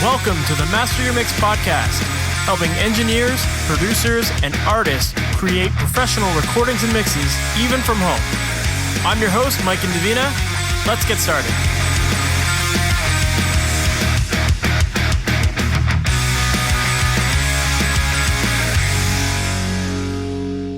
Welcome to the Master Your Mix podcast, helping engineers, producers, and artists create professional recordings and mixes, even from home. I'm your host, Mike and Davina. Let's get started.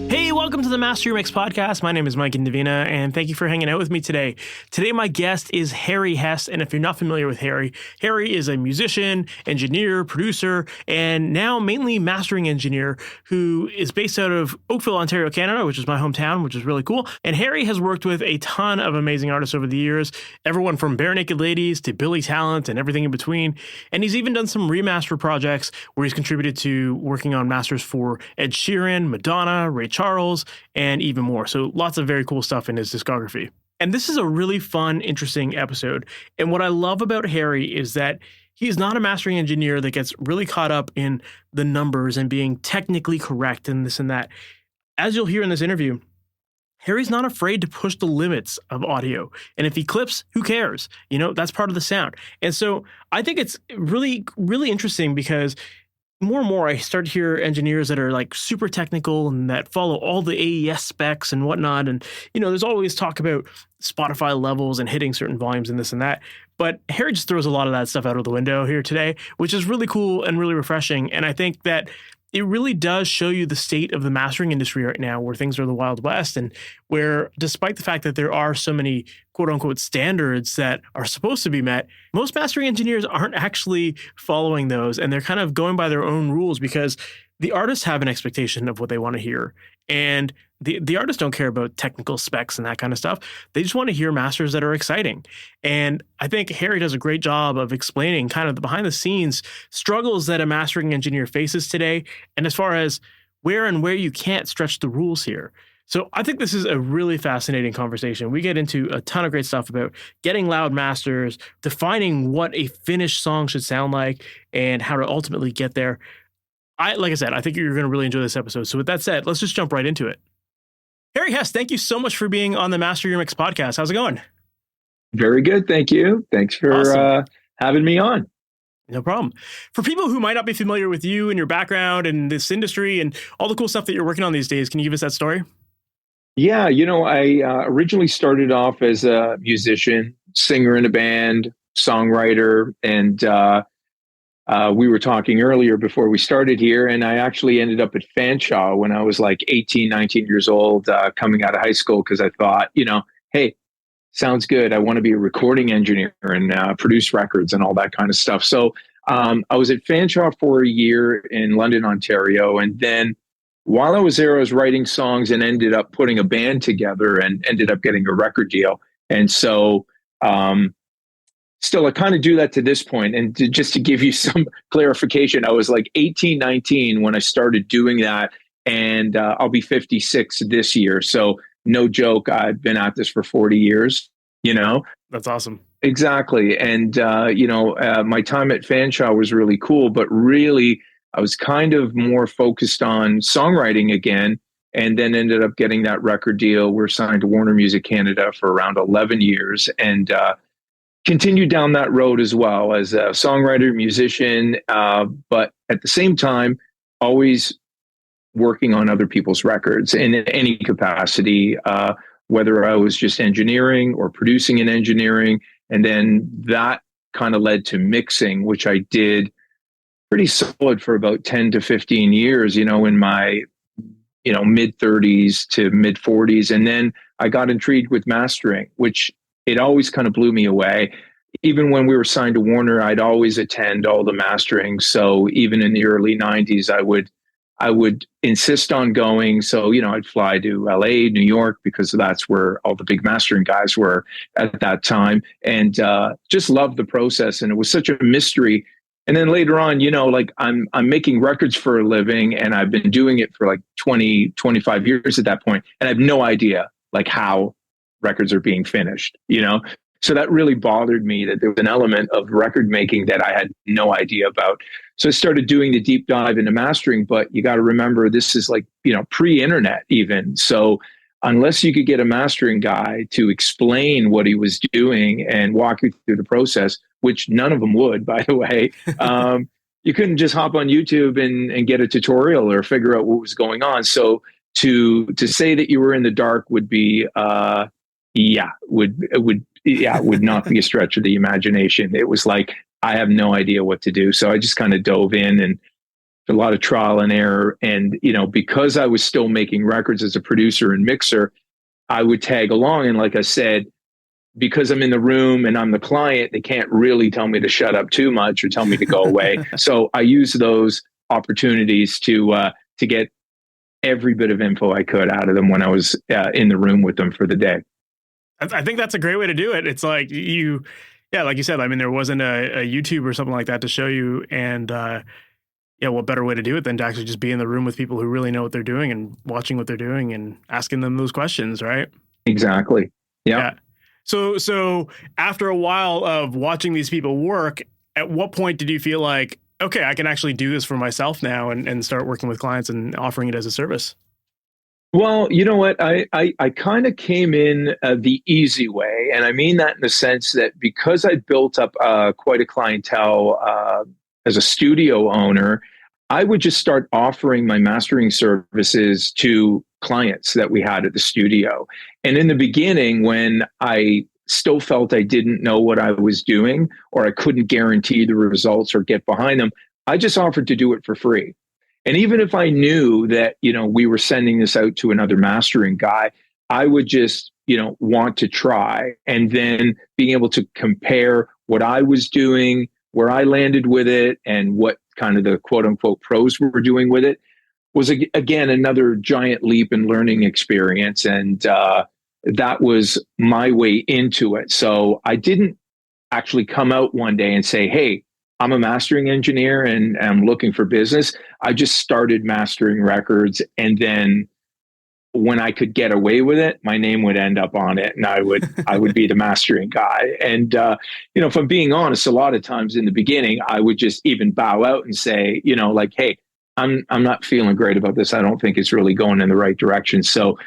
Hey, welcome to the Master Your Mix podcast. My name is Mike and Davina, and thank you for hanging out with me today. Today, my guest is Harry Hess, and if you're not familiar with Harry, Harry is a musician, engineer, producer, and now mainly mastering engineer who is based out of Oakville, Ontario, Canada, which is my hometown, which is really cool. And Harry has worked with a ton of amazing artists over the years, everyone from Barenaked Ladies to Billy Talent and everything in between. And he's even done some remaster projects where he's contributed to working on masters for Ed Sheeran, Madonna, Ray Charles, and even more. So lots of very cool stuff in his discography. And this is a really fun, interesting episode. And what I love about Harry is that he's not a mastering engineer that gets really caught up in the numbers and being technically correct and this and that. As you'll hear in this interview, Harry's not afraid to push the limits of audio. And if he clips, who cares? You know, that's part of the sound. And so I think it's really, really interesting because more and more I start to hear engineers that are like super technical and that follow all the AES specs and whatnot. And, you know, there's always talk about Spotify levels and hitting certain volumes and this and that. But Harry just throws a lot of that stuff out of the window here today, which is really cool and really refreshing. And I think that it really does show you the state of the mastering industry right now, where things are the Wild West, and where despite the fact that there are so many quote unquote standards that are supposed to be met, most mastering engineers aren't actually following those, and they're kind of going by their own rules because the artists have an expectation of what they want to hear. And the artists don't care about technical specs and that kind of stuff. They just want to hear masters that are exciting. And I think Harry does a great job of explaining kind of the behind the scenes struggles that a mastering engineer faces today, and as far as where you can't stretch the rules here. So I think this is a really fascinating conversation. We get into a ton of great stuff about getting loud masters, defining what a finished song should sound like, and how to ultimately get there. Like I said, I think you're going to really enjoy this episode. So with that said, let's just jump right into it. Harry Hess, thank you so much for being on the Master Your Mix podcast. How's it going? Very good. Thank you. Thanks for Awesome. having me on. No problem. For people who might not be familiar with you and your background and this industry and all the cool stuff that you're working on these days, can you give us that story? Yeah, you know, I originally started off as a musician, singer in a band, songwriter, and we were talking earlier before we started here, and I actually ended up at Fanshawe when I was like 18, 19 years old, coming out of high school, because I thought, you know, hey, sounds good. I want to be a recording engineer and produce records and all that kind of stuff. So I was at Fanshawe for a year in London, Ontario. And then while I was there, I was writing songs and ended up putting a band together and ended up getting a record deal. And so still, I kind of do that to this point. And just to give you some clarification, I was like 18, 19 when I started doing that. And I'll be 56 this year. So no joke, I've been at this for 40 years, you know? That's awesome. Exactly. And, my time at Fanshawe was really cool, but really I was kind of more focused on songwriting again, and then ended up getting that record deal. We're signed to Warner Music Canada for around 11 years and continued down that road as well as a songwriter, musician, but at the same time, always working on other people's records in any capacity, whether I was just engineering or producing in engineering. And then that kind of led to mixing, which I did pretty solid for about 10 to 15 years, you know, in my, you know, mid 30s to mid 40s. And then I got intrigued with mastering, which it always kind of blew me away. Even when we were signed to Warner, I'd always attend all the mastering. So even in the early 90s, I would insist on going. So, you know, I'd fly to LA, New York, because that's where all the big mastering guys were at that time, and just loved the process. And it was such a mystery. And then later on, you know, like I'm making records for a living, and I've been doing it for like 20, 25 years at that point. And I have no idea like how records are being finished, you know? So that really bothered me, that there was an element of record making that I had no idea about. So I started doing the deep dive into mastering, but you got to remember, this is like, you know, pre-internet even. So unless you could get a mastering guy to explain what he was doing and walk you through the process, which none of them would, by the way. You couldn't just hop on YouTube and get a tutorial or figure out what was going on. So to say that you were in the dark would be, would not be a stretch of the imagination. It was like, I have no idea what to do. So I just kind of dove in, and a lot of trial and error. And, because I was still making records as a producer and mixer, I would tag along. And like I said, because I'm in the room and I'm the client, they can't really tell me to shut up too much or tell me to go away. So I use those opportunities to get every bit of info I could out of them when I was in the room with them for the day. I think that's a great way to do it. It's like like you said, I mean, there wasn't a YouTube or something like that to show you. And what better way to do it than to actually just be in the room with people who really know what they're doing and watching what they're doing and asking them those questions, right? Exactly. Yeah. So after a while of watching these people work, at what point did you feel like, okay, I can actually do this for myself now and start working with clients and offering it as a service? Well, you know what? I kind of came in the easy way. And I mean that in the sense that because I built up quite a clientele as a studio owner, I would just start offering my mastering services to clients that we had at the studio. And in the beginning, when I still felt I didn't know what I was doing, or I couldn't guarantee the results or get behind them, I just offered to do it for free. And even if I knew that, we were sending this out to another mastering guy, I would just, want to try, and then being able to compare what I was doing, where I landed with it, and what kind of the quote unquote pros were doing with it was, again, another giant leap in learning experience. And that was my way into it. So I didn't actually come out one day and say, hey, I'm a mastering engineer and I'm looking for business. I just started mastering records. And then when I could get away with it, my name would end up on it, and I would be the mastering guy. And, if I'm being honest, a lot of times in the beginning, I would just even bow out and say, like, hey, I'm not feeling great about this. I don't think it's really going in the right direction. So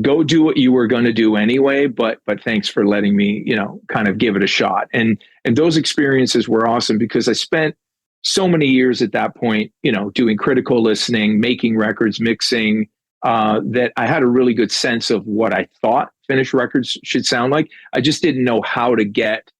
go do what you were going to do anyway, but thanks for letting me, kind of give it a shot. And those experiences were awesome because I spent so many years at that point, doing critical listening, making records, mixing, that I had a really good sense of what I thought finished records should sound like. I just didn't know how to get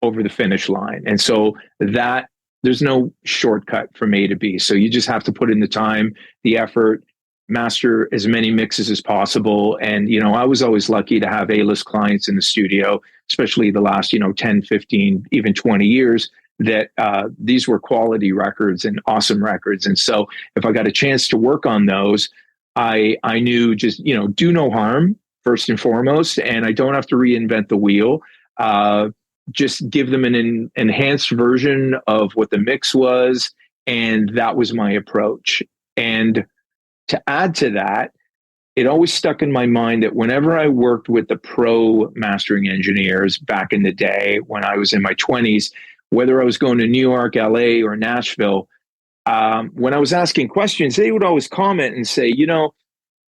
over the finish line. And so that there's no shortcut from A to B. So you just have to put in the time, the effort, master as many mixes as possible. And, I was always lucky to have A-list clients in the studio, especially the last, 10, 15, even 20 years, that these were quality records and awesome records. And so if I got a chance to work on those, I knew just, do no harm first and foremost, and I don't have to reinvent the wheel. Just give them an enhanced version of what the mix was. And that was my approach. And to add to that, it always stuck in my mind that whenever I worked with the pro mastering engineers back in the day, when I was in my 20s, whether I was going to New York, LA, or Nashville, when I was asking questions, they would always comment and say,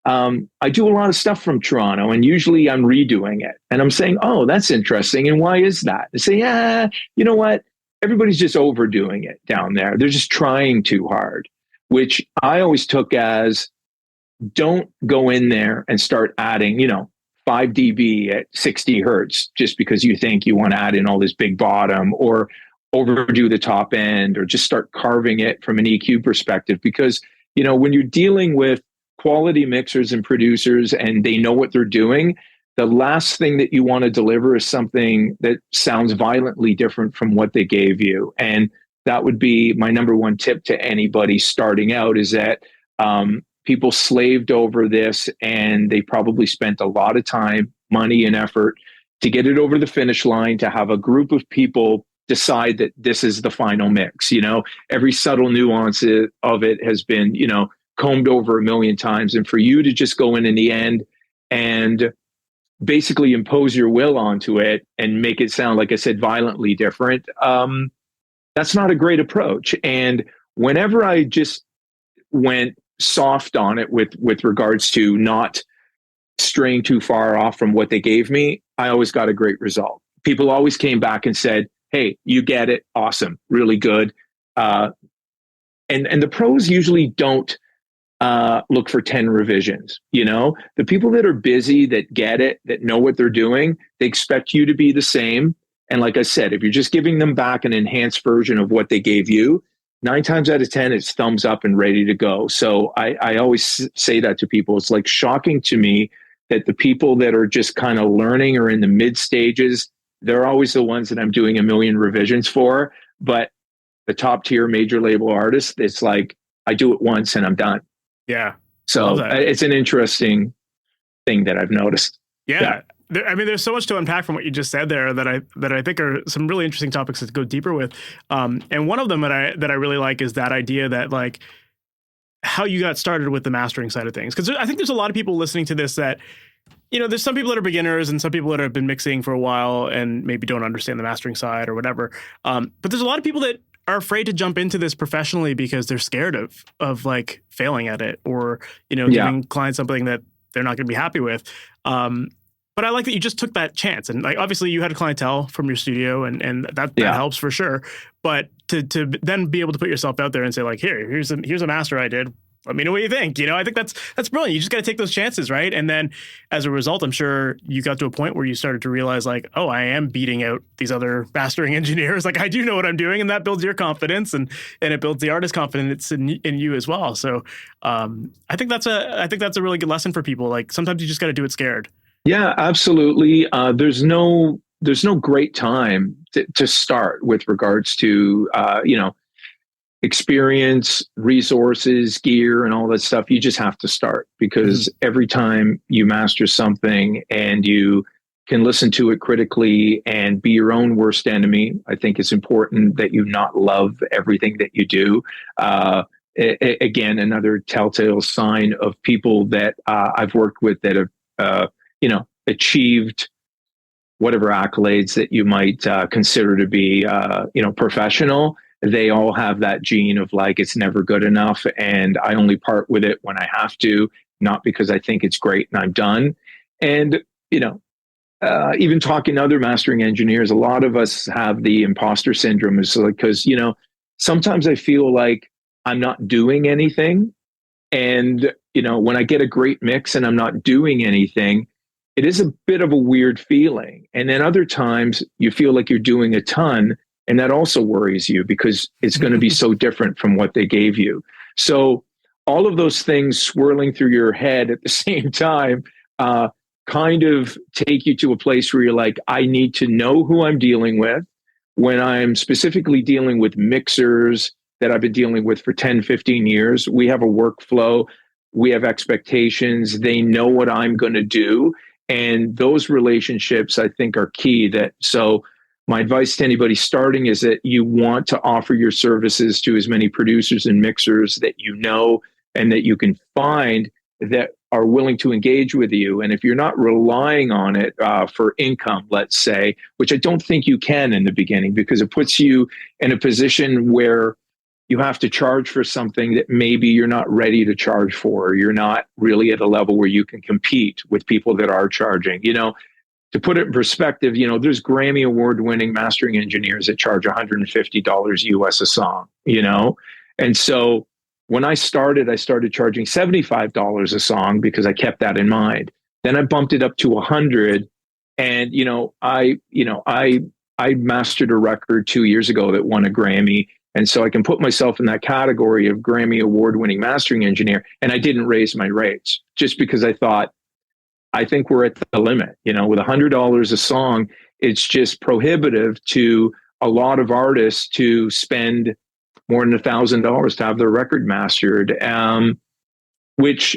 I do a lot of stuff from Toronto, and usually I'm redoing it. And I'm saying, oh, that's interesting. And why is that? They say, you know what? Everybody's just overdoing it down there. They're just trying too hard, which I always took as, don't go in there and start adding, 5 dB at 60 hertz just because you think you want to add in all this big bottom, or overdo the top end, or just start carving it from an EQ perspective. Because, when you're dealing with quality mixers and producers and they know what they're doing, the last thing that you want to deliver is something that sounds violently different from what they gave you. And that would be my number one tip to anybody starting out, is that people slaved over this, and they probably spent a lot of time, money, and effort to get it over the finish line, to have a group of people decide that this is the final mix. Every subtle nuance of it has been, combed over a million times. And for you to just go in the end and basically impose your will onto it and make it sound, like I said, violently different, that's not a great approach. And whenever I just went soft on it with regards to not straying too far off from what they gave me, I always got a great result. People always came back and said, hey, you get it, awesome, really good. And the pros usually don't look for 10 revisions. The people that are busy, that get it, that know what they're doing, they expect you to be the same. And like I said, if you're just giving them back an enhanced version of what they gave you, 9 times out of 10, it's thumbs up and ready to go. So I always say that to people. It's like shocking to me that the people that are just kind of learning or in the mid stages, they're always the ones that I'm doing a million revisions for. But the top tier major label artists, it's like, I do it once and I'm done. Yeah. So it's an interesting thing that I've noticed. Yeah. I mean, there's so much to unpack from what you just said there that I think are some really interesting topics to go deeper with. And one of them that I really like is that idea that like how you got started with the mastering side of things. Because I think there's a lot of people listening to this that, there's some people that are beginners and some people that have been mixing for a while and maybe don't understand the mastering side or whatever. But there's a lot of people that are afraid to jump into this professionally because they're scared of like failing at it or, giving clients something that they're not going to be happy with. But I like that you just took that chance, and like obviously you had a clientele from your studio, and that helps for sure. But to then be able to put yourself out there and say like, here's a master I did. Let me know what you think. I think that's brilliant. You just got to take those chances, right? And then as a result, I'm sure you got to a point where you started to realize like, oh, I am beating out these other mastering engineers. Like I do know what I'm doing, and that builds your confidence, and it builds the artist confidence in you as well. So I think that's a really good lesson for people. Like sometimes you just got to do it scared. Yeah, absolutely. There's no great time to start with regards to experience, resources, gear, and all that stuff. You just have to start, because every time you master something and you can listen to it critically and be your own worst enemy, I think it's important that you not love everything that you do. Again, another telltale sign of people that I've worked with that have achieved whatever accolades that you might consider to be, professional. They all have that gene of like, it's never good enough, and I only part with it when I have to, not because I think it's great and I'm done. And, even talking to other mastering engineers, a lot of us have the imposter syndrome, is like, because, sometimes I feel like I'm not doing anything. And, when I get a great mix and I'm not doing anything, it is a bit of a weird feeling. And then other times you feel like you're doing a ton, and that also worries you because it's going to be so different from what they gave you. So all of those things swirling through your head at the same time kind of take you to a place where you're like, I need to know who I'm dealing with. When I'm specifically dealing with mixers that I've been dealing with for 10, 15 years, we have a workflow, we have expectations, they know what I'm going to do. And those relationships, I think, are key. So my advice to anybody starting is that you want to offer your services to as many producers and mixers that you know and that you can find that are willing to engage with you. And if you're not relying on it for income, let's say, which I don't think you can in the beginning, because it puts you in a position where you have to charge for something that maybe you're not ready to charge for, or you're not really at a level where you can compete with people that are charging. To put it in perspective, there's Grammy award winning mastering engineers that charge $150 US a song, And so when I started charging $75 a song because I kept that in mind. Then I bumped it up to $100. And, I mastered a record 2 years ago that won a Grammy. And so I can put myself in that category of Grammy award-winning mastering engineer. And I didn't raise my rates just because I thought, I think we're at the limit. With $100 a song, it's just prohibitive to a lot of artists to spend more than $1,000 to have their record mastered, which,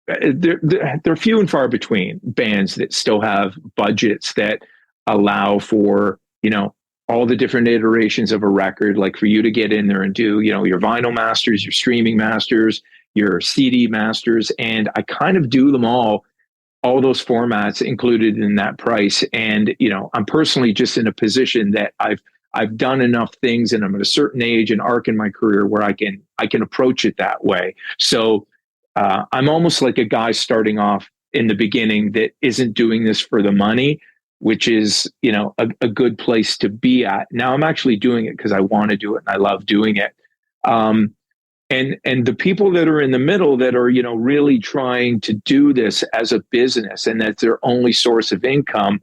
they're few and far between bands that still have budgets that allow for, all the different iterations of a record, like for you to get in there and do, your vinyl masters, your streaming masters, your CD masters. And I kind of do them all those formats included in that price. And, I'm personally just in a position that I've done enough things, and I'm at a certain age and arc in my career where I can approach it that way. So I'm almost like a guy starting off in the beginning that isn't doing this for the money, which is, a good place to be at. Now I'm actually doing it because I want to do it and I love doing it. And the people that are in the middle that are, really trying to do this as a business and that's their only source of income,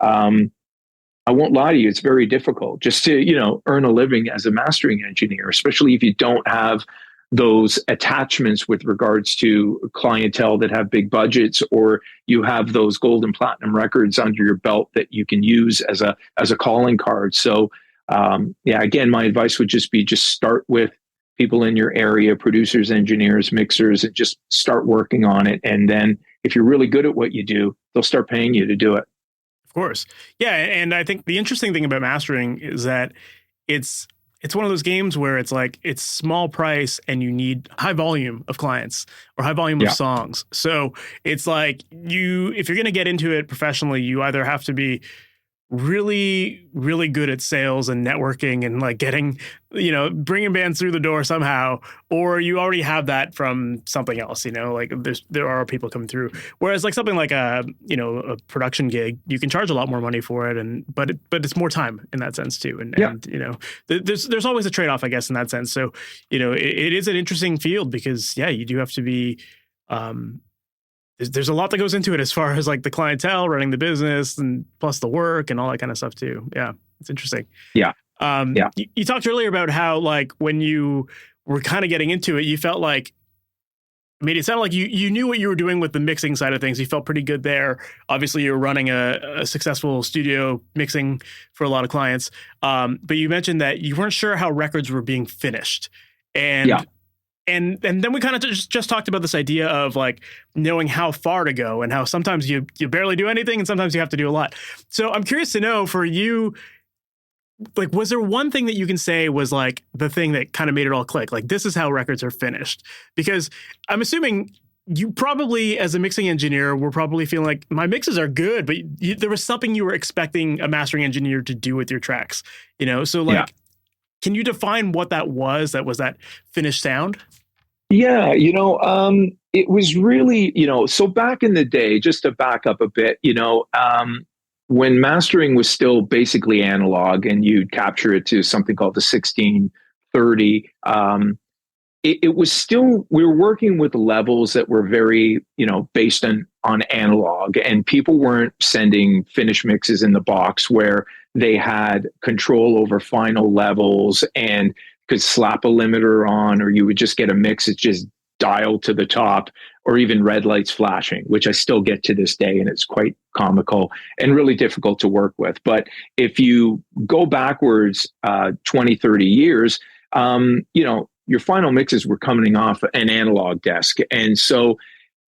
I won't lie to you, it's very difficult just to, earn a living as a mastering engineer, especially if you don't have those attachments with regards to clientele that have big budgets, or you have those gold and platinum records under your belt that you can use as a calling card. So, again, my advice would just start with people in your area, producers, engineers, mixers, and just start working on it. And then if you're really good at what you do, they'll start paying you to do it. Of course. Yeah. And I think the interesting thing about mastering is that it's one of those games where it's like, it's small price and you need high volume of clients or high volume of songs. So it's like if you're going to get into it professionally, you either have to be really, really good at sales and networking and like getting, bringing bands through the door somehow, or you already have that from something else, like there are people coming through. Whereas like something like a production gig, you can charge a lot more money for it, but it's more time in that sense too. And there's always a trade-off, I guess, in that sense. So, it is an interesting field because you do have to be, there's a lot that goes into it as far as like the clientele, running the business, and plus the work and all that kind of stuff too. Yeah, it's interesting. Yeah. You talked earlier about how like when you were kind of getting into it, you felt like, it sounded like you knew what you were doing with the mixing side of things. You felt pretty good there. Obviously, you were running a successful studio mixing for a lot of clients. But you mentioned that you weren't sure how records were being finished. And then we kind of just talked about this idea of like knowing how far to go and how sometimes you barely do anything and sometimes you have to do a lot. So I'm curious to know for you, like, was there one thing that you can say was like the thing that kind of made it all click? Like, this is how records are finished. Because I'm assuming you probably, as a mixing engineer, were probably feeling like my mixes are good, but there was something you were expecting a mastering engineer to do with your tracks, So like, can you define what that was that finished sound? Yeah, it was really, so back in the day, just to back up a bit, when mastering was still basically analog and you'd capture it to something called the 1630, it was still, we were working with levels that were very, based on analog, and people weren't sending finished mixes in the box where they had control over final levels and could slap a limiter on, or you would just get a mix that's just dialed to the top, or even red lights flashing, which I still get to this day. And it's quite comical and really difficult to work with. But if you go backwards 20, 30 years, your final mixes were coming off an analog desk. And so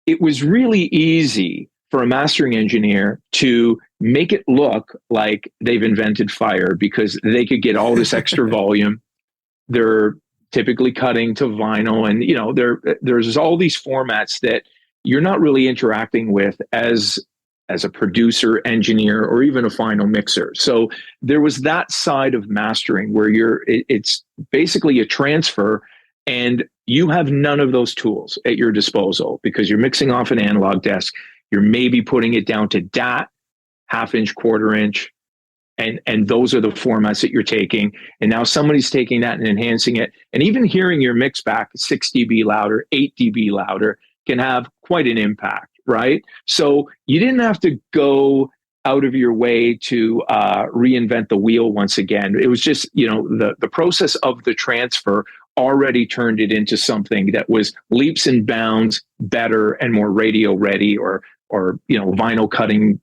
it was really easy for a mastering engineer to make it look like they've invented fire because they could get all this extra volume. They're typically cutting to vinyl, and there's all these formats that you're not really interacting with as a producer, engineer, or even a final mixer. So there was that side of mastering where it's basically a transfer, and you have none of those tools at your disposal because you're mixing off an analog desk. You're maybe putting it down to DAT, half-inch, quarter-inch. And those are the formats that you're taking. And now somebody's taking that and enhancing it. And even hearing your mix back 6 dB louder, 8 dB louder can have quite an impact, right? So you didn't have to go out of your way to reinvent the wheel once again. It was just, the process of the transfer already turned it into something that was leaps and bounds better and more radio ready or vinyl cutting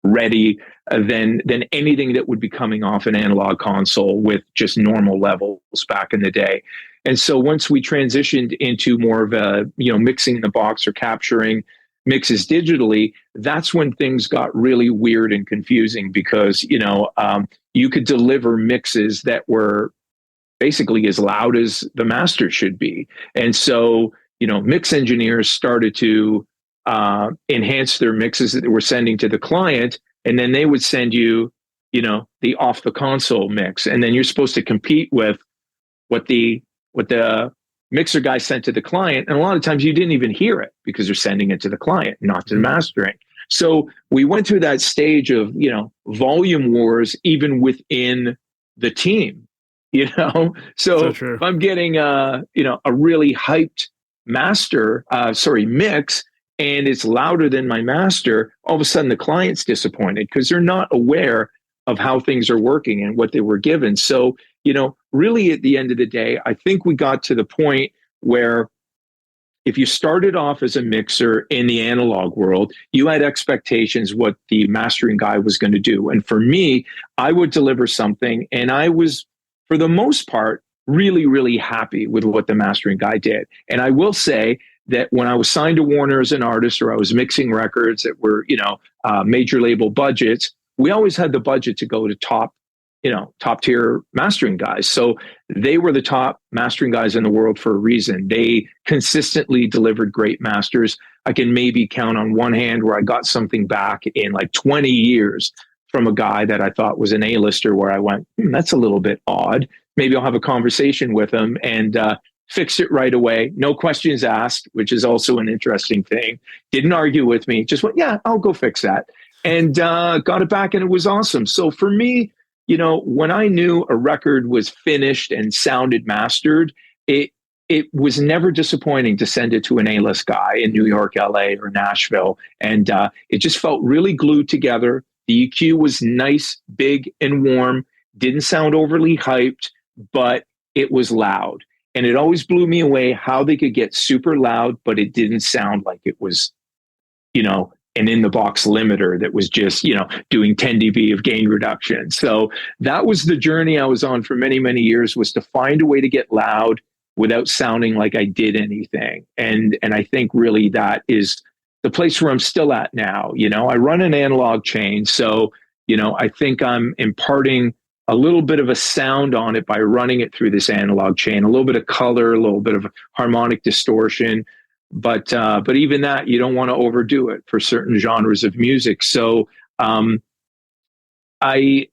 ready than anything that would be coming off an analog console with just normal levels back in the day. And so once we transitioned into more of a, mixing in the box or capturing mixes digitally, that's when things got really weird and confusing because, you could deliver mixes that were basically as loud as the master should be. And so, mix engineers started to enhance their mixes that they were sending to the client. And then they would send you, the off the console mix. And then you're supposed to compete with what the mixer guy sent to the client. And a lot of times you didn't even hear it because they're sending it to the client, not to the mastering. So we went through that stage of, volume wars even within the team, So So true. if I'm getting a really hyped mix, and it's louder than my master, all of a sudden the client's disappointed because they're not aware of how things are working and what they were given. So, really at the end of the day, I think we got to the point where if you started off as a mixer in the analog world, you had expectations what the mastering guy was going to do. And for me, I would deliver something, and I was, for the most part, really, really happy with what the mastering guy did. And I will say that when I was signed to Warner as an artist, or I was mixing records that were, major label budgets, we always had the budget to go to top tier mastering guys. So they were the top mastering guys in the world for a reason. They consistently delivered great masters. I can maybe count on one hand where I got something back in like 20 years from a guy that I thought was an A-lister, where I went, that's a little bit odd. Maybe I'll have a conversation with him, and fixed it right away. No questions asked, which is also an interesting thing. Didn't argue with me. Just went, yeah, I'll go fix that. And got it back, and it was awesome. So for me, when I knew a record was finished and sounded mastered, it was never disappointing to send it to an A-list guy in New York, LA, or Nashville. And it just felt really glued together. The EQ was nice, big, and warm. Didn't sound overly hyped, but it was loud. And it always blew me away how they could get super loud, but it didn't sound like it was, an in-the-box limiter that was just, doing 10 dB of gain reduction. So that was the journey I was on for many, many years, was to find a way to get loud without sounding like I did anything. And I think really that is the place where I'm still at now. I run an analog chain. So, I think I'm imparting a little bit of a sound on it by running it through this analog chain, a little bit of color, a little bit of harmonic distortion. But even that, you don't want to overdo it for certain genres of music. So I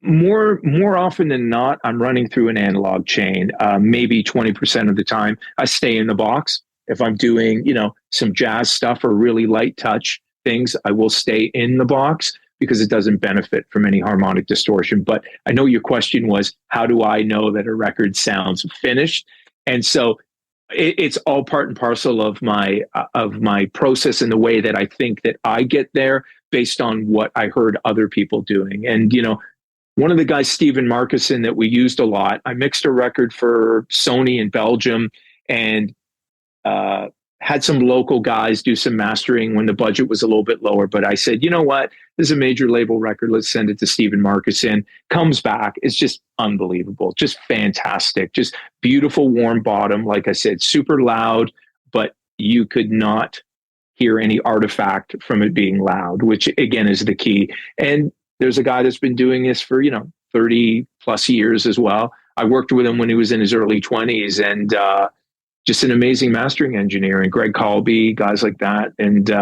more often than not, I'm running through an analog chain. Maybe 20% of the time, I stay in the box. If I'm doing some jazz stuff or really light touch things, I will stay in the box because it doesn't benefit from any harmonic distortion. But I know your question was, how do I know that a record sounds finished? And so it's all part and parcel of my process and the way that I think that I get there based on what I heard other people doing. And, one of the guys, Stephen Markison, that we used a lot, I mixed a record for Sony in Belgium, and had some local guys do some mastering when the budget was a little bit lower. But I said, you know what? This is a major label record. Let's send it to Stephen Markison. Comes back. It's just unbelievable. Just fantastic. Just beautiful, warm bottom. Like I said, super loud, but you could not hear any artifact from it being loud, which again is the key. And there's a guy that's been doing this for, 30 plus years as well. I worked with him when he was in his early 20s, and just an amazing mastering engineer, and Greg Colby, guys like that, and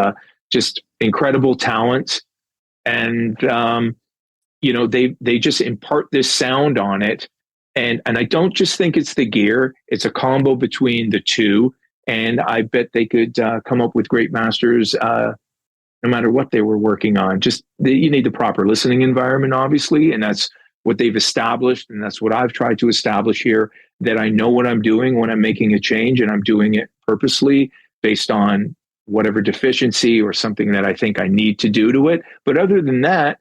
just incredible talent. And they just impart this sound on it, and I don't just think it's the gear; it's a combo between the two. And I bet they could come up with great masters, no matter what they were working on. You need the proper listening environment, obviously, and that's what they've established, and that's what I've tried to establish here, that I know what I'm doing when I'm making a change, and I'm doing it purposely based on whatever deficiency or something that I think I need to do to it. But other than that,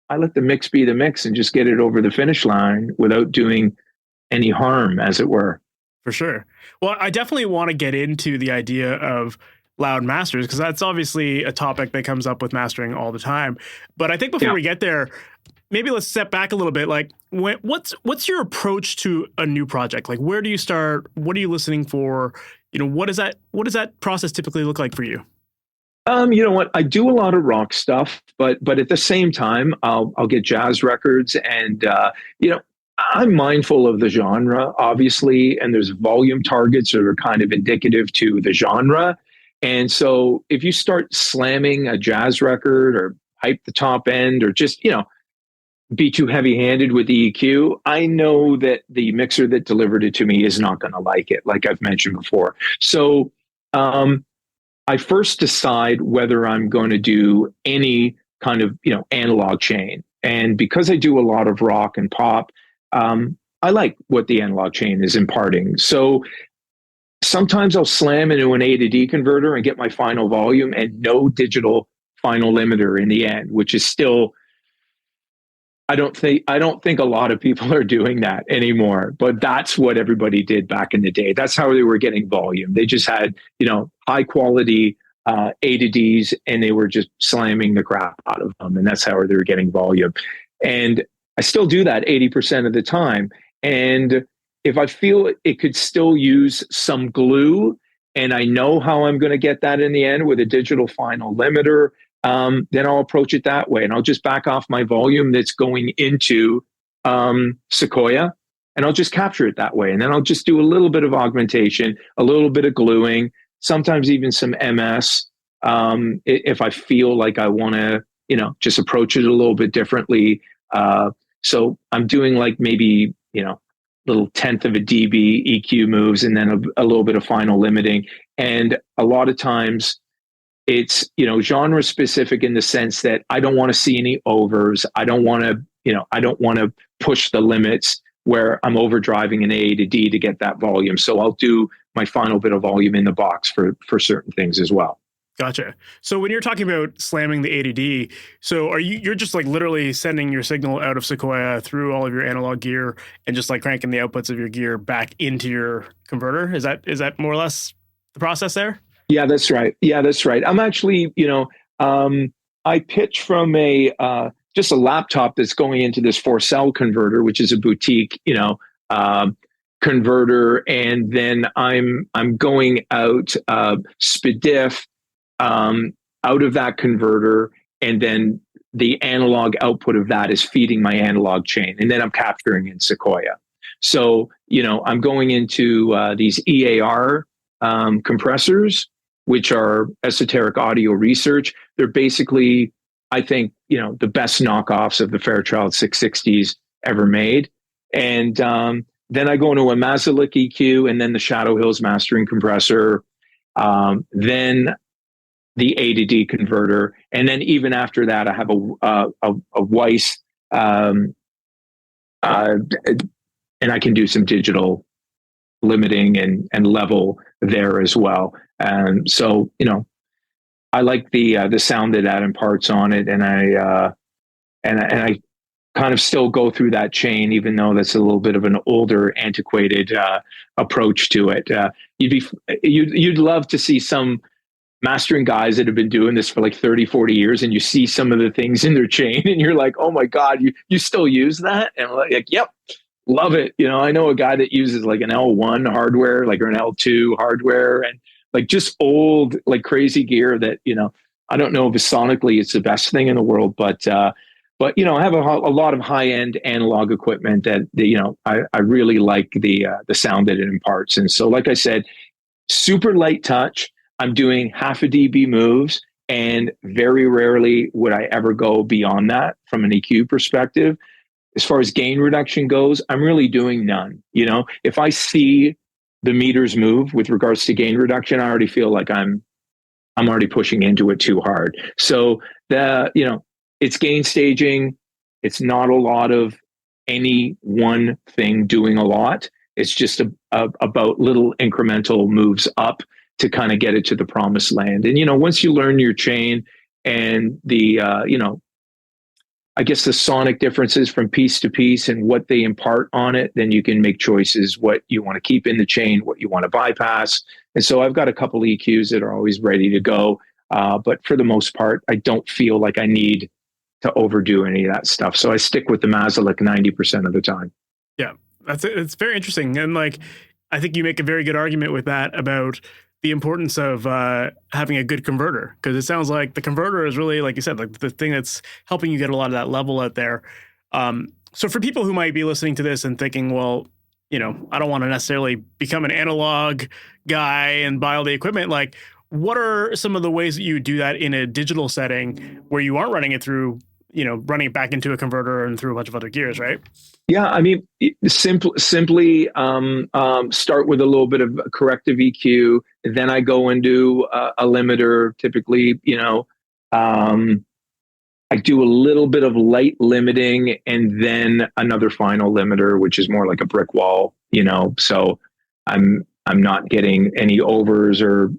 I let the mix be the mix and just get it over the finish line without doing any harm, as it were. For sure. Well, I definitely want to get into the idea of loud masters, because that's obviously a topic that comes up with mastering all the time. But I think before we get there, maybe let's step back a little bit. Like, what's your approach to a new project? Like, where do you start? What are you listening for? What does that process typically look like for you? You know what? I do a lot of rock stuff, but at the same time, I'll get jazz records, and I'm mindful of the genre, obviously, and there's volume targets that are kind of indicative to the genre. And so if you start slamming a jazz record or hype the top end, or just, be too heavy-handed with the EQ, I know that the mixer that delivered it to me is not going to like it, like I've mentioned before. So I I first decide whether I'm going to do any kind of, analog chain. And because I do a lot of rock and pop, I like what the analog chain is imparting. So sometimes I'll slam into an A to D converter and get my final volume and no digital final limiter in the end, which is still, I don't think a lot of people are doing that anymore, but that's what everybody did back in the day. That's how they were getting volume. They just had, high quality A to Ds, and they were just slamming the crap out of them. And that's how they were getting volume. And I still do that 80% of the time. And if I feel it could still use some glue, and I know how I'm going to get that in the end with a digital final limiter, then I'll approach it that way. And I'll just back off my volume that's going into Sequoia, and I'll just capture it that way. And then I'll just do a little bit of augmentation, a little bit of gluing, sometimes even some MS, if I feel like I want to, just approach it a little bit differently. So I'm doing like maybe, little 1/10 of a dB EQ moves, and then a little bit of final limiting. And a lot of times it's, genre specific in the sense that I don't want to see any overs. I don't want to, push the limits where I'm overdriving an A to D to get that volume. So I'll do my final bit of volume in the box for certain things as well. Gotcha. So when you're talking about slamming the A to D, so you're just like literally sending your signal out of Sequoia through all of your analog gear and just like cranking the outputs of your gear back into your converter? Is that more or less the process there? Yeah, that's right. I'm actually, I pitch from just a laptop that's going into this 4-cell converter, which is a boutique, converter, and then I'm going out SPDIF out of that converter, and then the analog output of that is feeding my analog chain, and then I'm capturing in Sequoia. So I'm going into these EAR compressors, which are Esoteric Audio Research. They're basically, I think, the best knockoffs of the Fairchild 660s ever made. And then I go into a Mazalik EQ, and then the Shadow Hills mastering compressor, then the A to D converter, and then even after that, I have a Weiss, and I can do some digital limiting and level there as well. So I like the sound that imparts on it, and I kind of still go through that chain, even though that's a little bit of an older, antiquated approach to it. You'd love to see some mastering guys that have been doing this for like 30, 40 years, and you see some of the things in their chain, and you're like, oh my God, you still use that? And I'm like, yep, love it. I know a guy that uses like an L1 hardware, like, or an L2 hardware, and like just old, like crazy gear that, I don't know if sonically it's the best thing in the world, but I have a lot of high-end analog equipment that, I really like the sound that it imparts. And so, like I said, super light touch. I'm doing 0.5 dB moves, and very rarely would I ever go beyond that from an EQ perspective. As far as gain reduction goes, I'm really doing none. If I see the meters move with regards to gain reduction, I already feel like I'm already pushing into it too hard. So it's gain staging. It's not a lot of any one thing doing a lot. It's just about little incremental moves up to kind of get it to the promised land. And, once you learn your chain and the, I guess the sonic differences from piece to piece and what they impart on it, then you can make choices what you want to keep in the chain, what you want to bypass. And so I've got a couple EQs that are always ready to go. But for the most part, I don't feel like I need to overdo any of that stuff. So I stick with the Mazalik 90% of the time. Yeah, it's very interesting. And like, I think you make a very good argument with that about the importance of having a good converter, because it sounds like the converter is really, like you said, like the thing that's helping you get a lot of that level out there. So for people who might be listening to this and thinking, well, I don't want to necessarily become an analog guy and buy all the equipment, like, what are some of the ways that you do that in a digital setting where you aren't running it through running it back into a converter and through a bunch of other gears, right? Yeah, I mean, simply start with a little bit of corrective EQ. Then I go into a limiter. Typically, I do a little bit of light limiting, and then another final limiter, which is more like a brick wall. So I'm not getting any overs or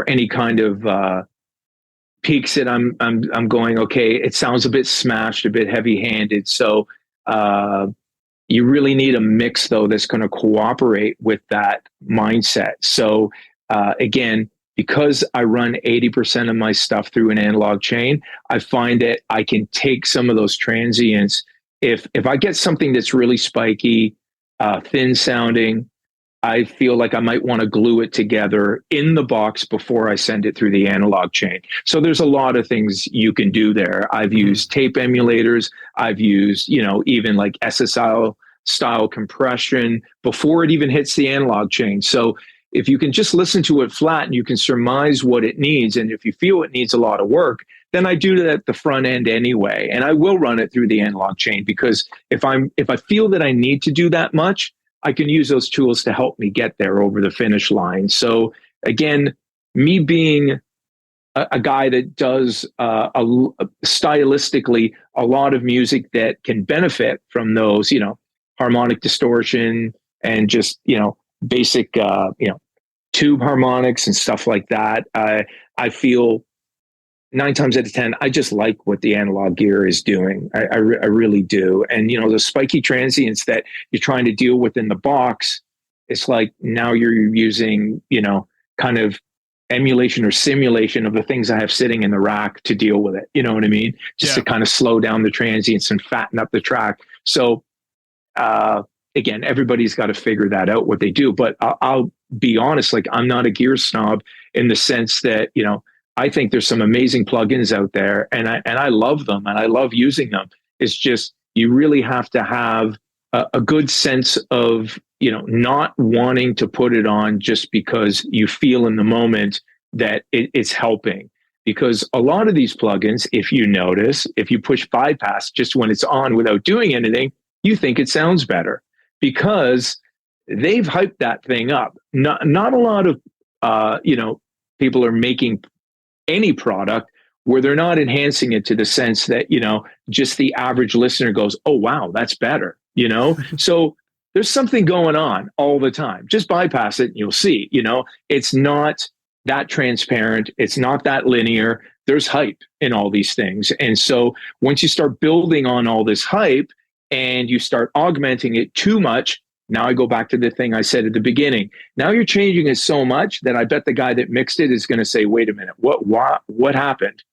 any kind of peaks that I'm going, okay, it sounds a bit smashed, a bit heavy-handed. So you really need a mix, though, that's going to cooperate with that mindset. So again, because I run 80% of my stuff through an analog chain, I find that I can take some of those transients. If I get something that's really spiky, thin sounding, I feel like I might want to glue it together in the box before I send it through the analog chain. So there's a lot of things you can do there. I've used tape emulators. I've used, even like SSL style compression before it even hits the analog chain. So if you can just listen to it flat and you can surmise what it needs, and if you feel it needs a lot of work, then I do that at the front end anyway. And I will run it through the analog chain, because if I feel that I need to do that much, I can use those tools to help me get there over the finish line. So again, me being a guy that does stylistically a lot of music that can benefit from those, harmonic distortion and just, basic, tube harmonics and stuff like that. I feel 9 times out of 10, I just like what the analog gear is doing. I really do. And, the spiky transients that you're trying to deal with in the box, it's like now you're using, kind of emulation or simulation of the things I have sitting in the rack to deal with it. You know what I mean? Just to kind of slow down the transients and fatten up the track. So, again, everybody's got to figure that out, what they do. But I'll be honest, like, I'm not a gear snob in the sense that, I think there's some amazing plugins out there, and I love them and I love using them. It's just, you really have to have a good sense of, not wanting to put it on just because you feel in the moment that it's helping. Because a lot of these plugins, if you notice, if you push bypass just when it's on without doing anything, you think it sounds better because they've hyped that thing up. Not a lot of, people are making any product where they're not enhancing it to the sense that, just the average listener goes, oh, wow, that's better, So there's something going on all the time. Just bypass it and you'll see, it's not that transparent. It's not that linear. There's hype in all these things. And so once you start building on all this hype and you start augmenting it too much, now I go back to the thing I said at the beginning. Now you're changing it so much that I bet the guy that mixed it is going to say, wait a minute, what happened?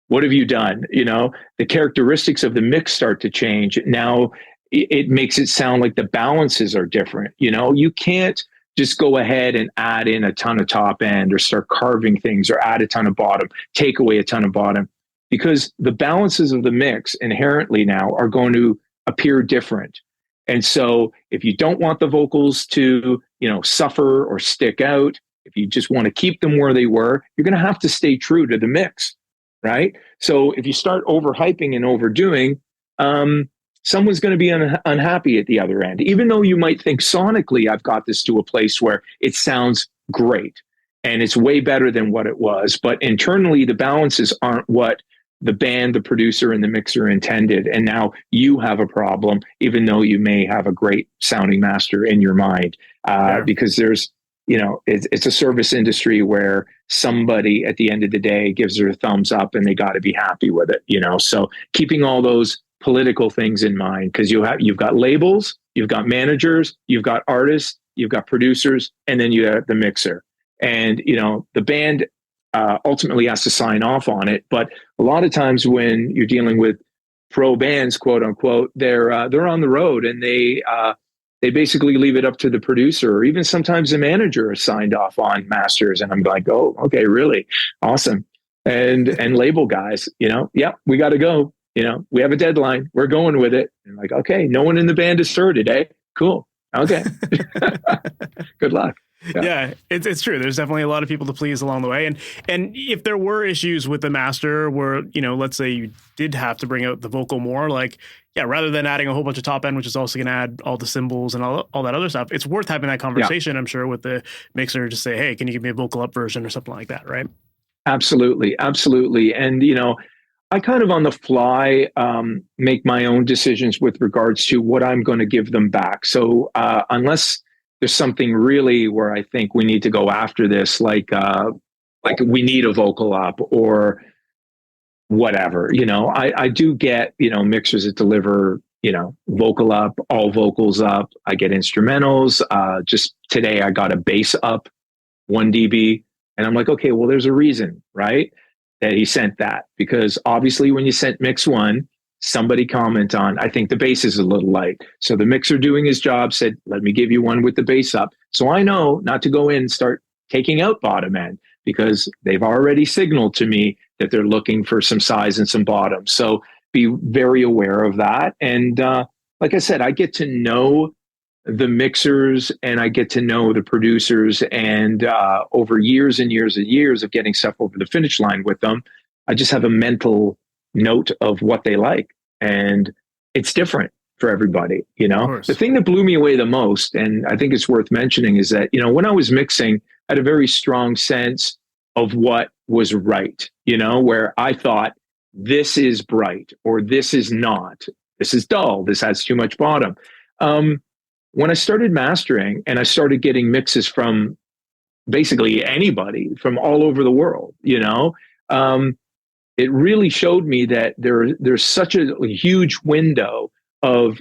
What have you done? The characteristics of the mix start to change. Now it makes it sound like the balances are different. You can't just go ahead and add in a ton of top end or start carving things or add a ton of bottom, take away a ton of bottom, because the balances of the mix inherently now are going to appear different. And so if you don't want the vocals to, suffer or stick out, if you just want to keep them where they were, you're going to have to stay true to the mix, right? So if you start overhyping and overdoing, someone's going to be unhappy at the other end, even though you might think sonically, I've got this to a place where it sounds great and it's way better than what it was. But internally, the balances aren't what the band, the producer, and the mixer intended. And now you have a problem, even though you may have a great sounding master in your mind, because there's, it's a service industry where somebody at the end of the day gives their thumbs up and they got to be happy with it, So keeping all those political things in mind, because you've got labels, you've got managers, you've got artists, you've got producers, and then you have the mixer. And, the band ultimately has to sign off on it. But a lot of times when you're dealing with pro bands, quote unquote, they're on the road and they basically leave it up to the producer, or even sometimes the manager is signed off on masters. And I'm like, oh, okay, really awesome. And label guys, yeah, we got to go. We have a deadline. We're going with it. And like, okay, no one in the band is heard today. Cool. Okay. Good luck. Yeah. Yeah, it's true. There's definitely a lot of people to please along the way, and if there were issues with the master, where let's say you did have to bring out the vocal more, like rather than adding a whole bunch of top end, which is also going to add all the cymbals and all that other stuff, it's worth having that conversation. I'm sure with the mixer, just say, hey, can you give me a vocal up version or something like that, right? Absolutely, absolutely, and I kind of on the fly make my own decisions with regards to what I'm going to give them back. So unless there's something really where I think we need to go after this, like we need a vocal up or whatever, I do get, mixers that deliver, vocal up, all vocals up. I get instrumentals. Just today I got a bass up 1 dB. And I'm like, okay, well, there's a reason, right, that he sent that. Because obviously when you sent mix one, somebody comment on, I think the bass is a little light. So the mixer doing his job said, let me give you one with the bass up. So I know not to go in and start taking out bottom end, because they've already signaled to me that they're looking for some size and some bottom. So be very aware of that. And like I said, I get to know the mixers and I get to know the producers, and over years and years and years of getting stuff over the finish line with them, I just have a mental note of what they like, and it's different for everybody. The thing that blew me away the most, and I think it's worth mentioning, is that when I was mixing, I had a very strong sense of what was right, where I thought this is bright or this is not, this is dull, this has too much bottom. When I started mastering and I started getting mixes from basically anybody from all over the world, it really showed me that there's such a huge window of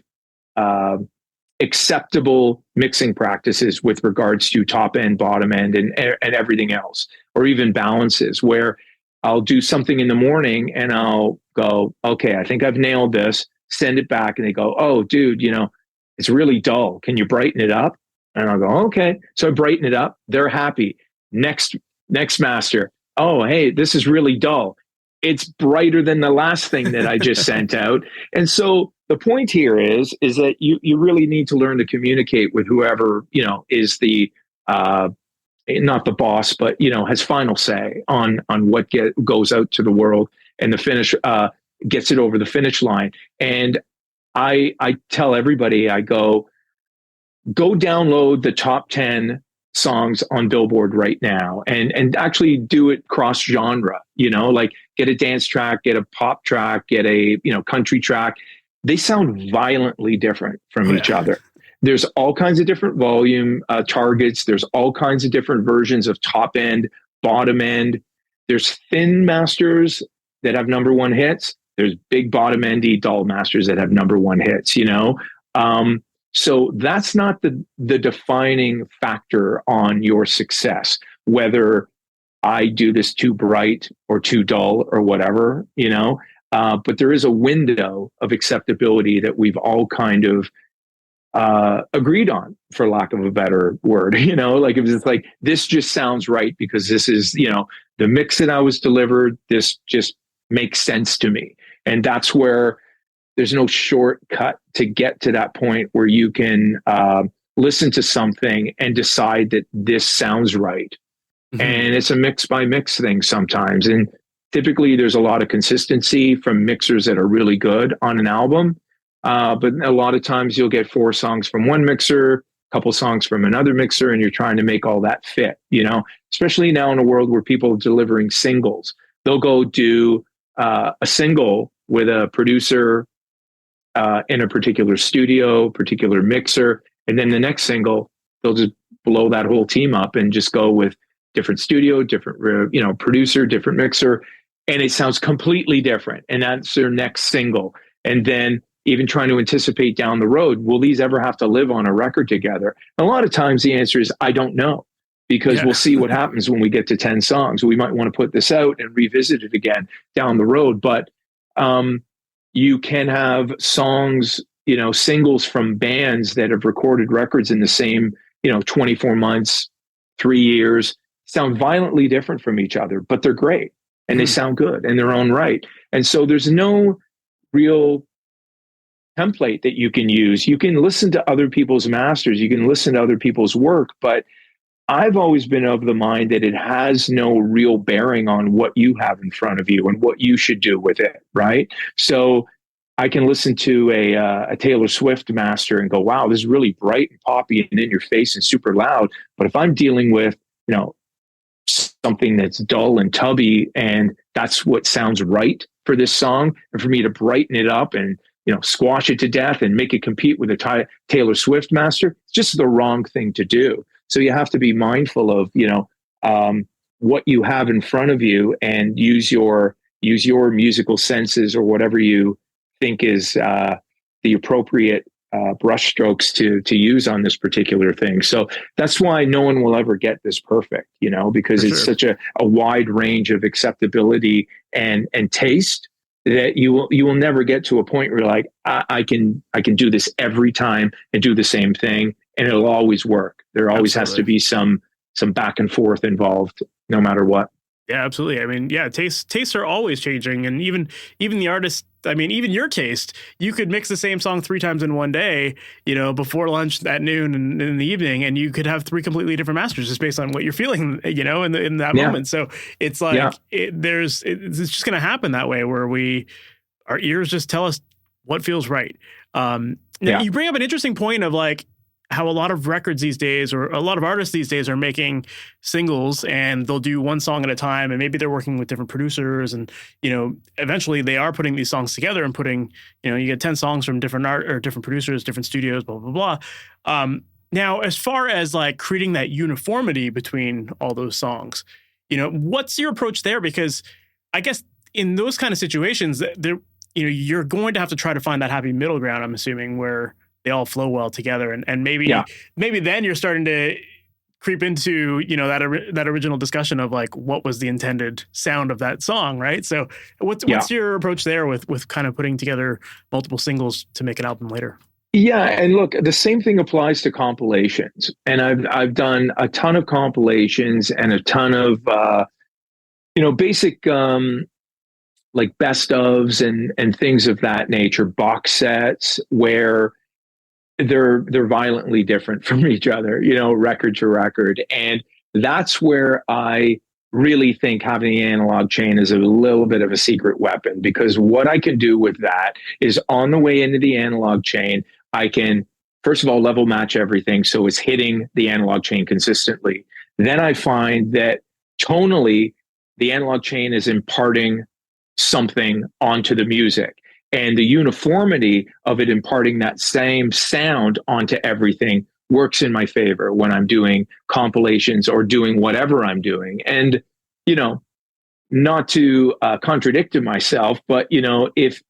acceptable mixing practices with regards to top end, bottom end, and everything else, or even balances, where I'll do something in the morning and I'll go, okay, I think I've nailed this, send it back. And they go, oh, dude, it's really dull. Can you brighten it up? And I'll go, okay. So I brighten it up. They're happy. Next master. Oh, hey, this is really dull. It's brighter than the last thing that I just sent out. And so the point here is that you really need to learn to communicate with whoever, is the, not the boss, but, has final say on what goes out to the world, and the finish, gets it over the finish line. And I tell everybody, I go download the top 10 songs on Billboard right now, and actually do it cross genre, like get a dance track, get a pop track, get a, country track. They sound violently different from each other. There's all kinds of different volume targets. There's all kinds of different versions of top end, bottom end. There's thin masters that have number one hits. There's big bottom endy dull masters that have number one hits, So that's not the defining factor on your success, whether I do this too bright or too dull or whatever, but there is a window of acceptability that we've all kind of agreed on, for lack of a better word, like it was just like, this just sounds right because this is, the mix that I was delivered, this just makes sense to me. And that's where there's no shortcut to get to that point where you can listen to something and decide that this sounds right. Mm-hmm. And it's a mix by mix thing sometimes. And typically there's a lot of consistency from mixers that are really good on an album. But a lot of times you'll get 4 songs from one mixer, a couple songs from another mixer, and you're trying to make all that fit, especially now in a world where people are delivering singles. They'll go do a single with a producer in a particular studio, particular mixer, and then the next single, they'll just blow that whole team up and just go with different studio, different, producer, different mixer, and it sounds completely different. And that's their next single. And then even trying to anticipate down the road, will these ever have to live on a record together? And a lot of times the answer is, I don't know, because we'll see what happens when we get to 10 songs. We might want to put this out and revisit it again down the road. But you can have songs, singles from bands that have recorded records in the same, 24 months, 3 years, sound violently different from each other, but they're great and they sound good in their own right. And so there's no real template that you can use. You can listen to other people's masters, you can listen to other people's work, but I've always been of the mind that it has no real bearing on what you have in front of you and what you should do with it, right? So I can listen to a Taylor Swift master and go, wow, this is really bright and poppy and in your face and super loud. But if I'm dealing with, something that's dull and tubby, and that's what sounds right for this song, and for me to brighten it up and, squash it to death and make it compete with a Taylor Swift master, it's just the wrong thing to do. So you have to be mindful of, what you have in front of you, and use your musical senses or whatever you think is the appropriate brush strokes to use on this particular thing. So that's why no one will ever get this perfect, because it's such a wide range of acceptability and taste that you will never get to a point where you're like, I can do this every time and do the same thing, and it'll always work. There always has to be some back and forth involved, no matter what. Yeah, absolutely. I mean, yeah, tastes are always changing, and even the artist. I mean, even your taste, you could mix the same song 3 times in one day, before lunch, at noon, and in the evening, and you could have 3 completely different masters just based on what you're feeling, in that moment. So it's like it's just going to happen that way, where our ears just tell us what feels right. Now you bring up an interesting point of like how a lot of records these days, or a lot of artists these days, are making singles, and they'll do one song at a time, and maybe they're working with different producers, and eventually they are putting these songs together and putting, you get 10 songs from different art or different producers, different studios, blah blah blah. Now, as far as like creating that uniformity between all those songs, what's your approach there? Because I guess in those kind of situations, you're going to have to try to find that happy middle ground, I'm assuming, where they all flow well together, and maybe then you're starting to creep into that original discussion of like what was the intended sound of that song, right? So what's your approach there with kind of putting together multiple singles to make an album later? Yeah, and look, the same thing applies to compilations, and I've done a ton of compilations and a ton of basic like best ofs and things of that nature, box sets where they're violently different from each other, record to record. And that's where I really think having the analog chain is a little bit of a secret weapon, because what I can do with that is, on the way into the analog chain, I can, first of all, level match everything so it's hitting the analog chain consistently. Then I find that tonally, the analog chain is imparting something onto the music. And the uniformity of it imparting that same sound onto everything works in my favor when I'm doing compilations or doing whatever I'm doing. And, not to contradict myself, but, if,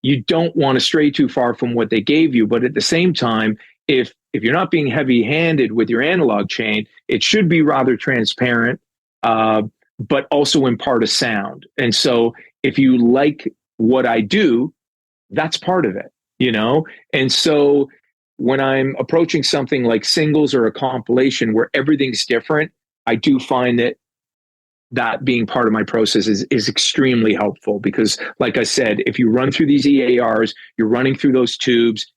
you don't want to stray too far from what they gave you, but at the same time, if you're not being heavy-handed with your analog chain, it should be rather transparent, but also impart a sound. And so if you like what I do, that's part of it, And so when I'm approaching something like singles or a compilation where everything's different, I do find that being part of my process is extremely helpful, because, like I said, if you run through these EARs, you're running through those tubes,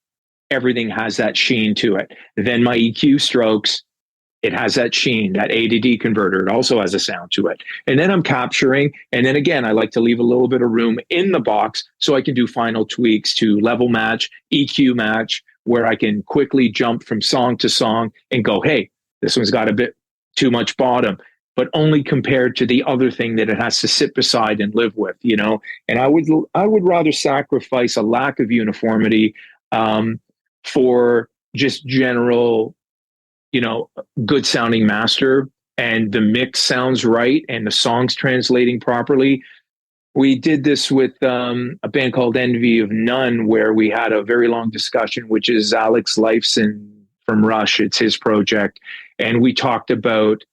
everything has that sheen to it. Then my EQ strokes, it has that sheen, that A to D converter. It also has a sound to it. And then I'm capturing. And then again, I like to leave a little bit of room in the box so I can do final tweaks to level match, EQ match, where I can quickly jump from song to song and go, hey, this one's got a bit too much bottom, but only compared to the other thing that it has to sit beside and live with, And I would rather sacrifice a lack of uniformity for just general, good sounding master, and the mix sounds right and the song's translating properly. We did this with a band called Envy of None, where we had a very long discussion, which is Alex Lifeson from Rush. It's his project. And we talked about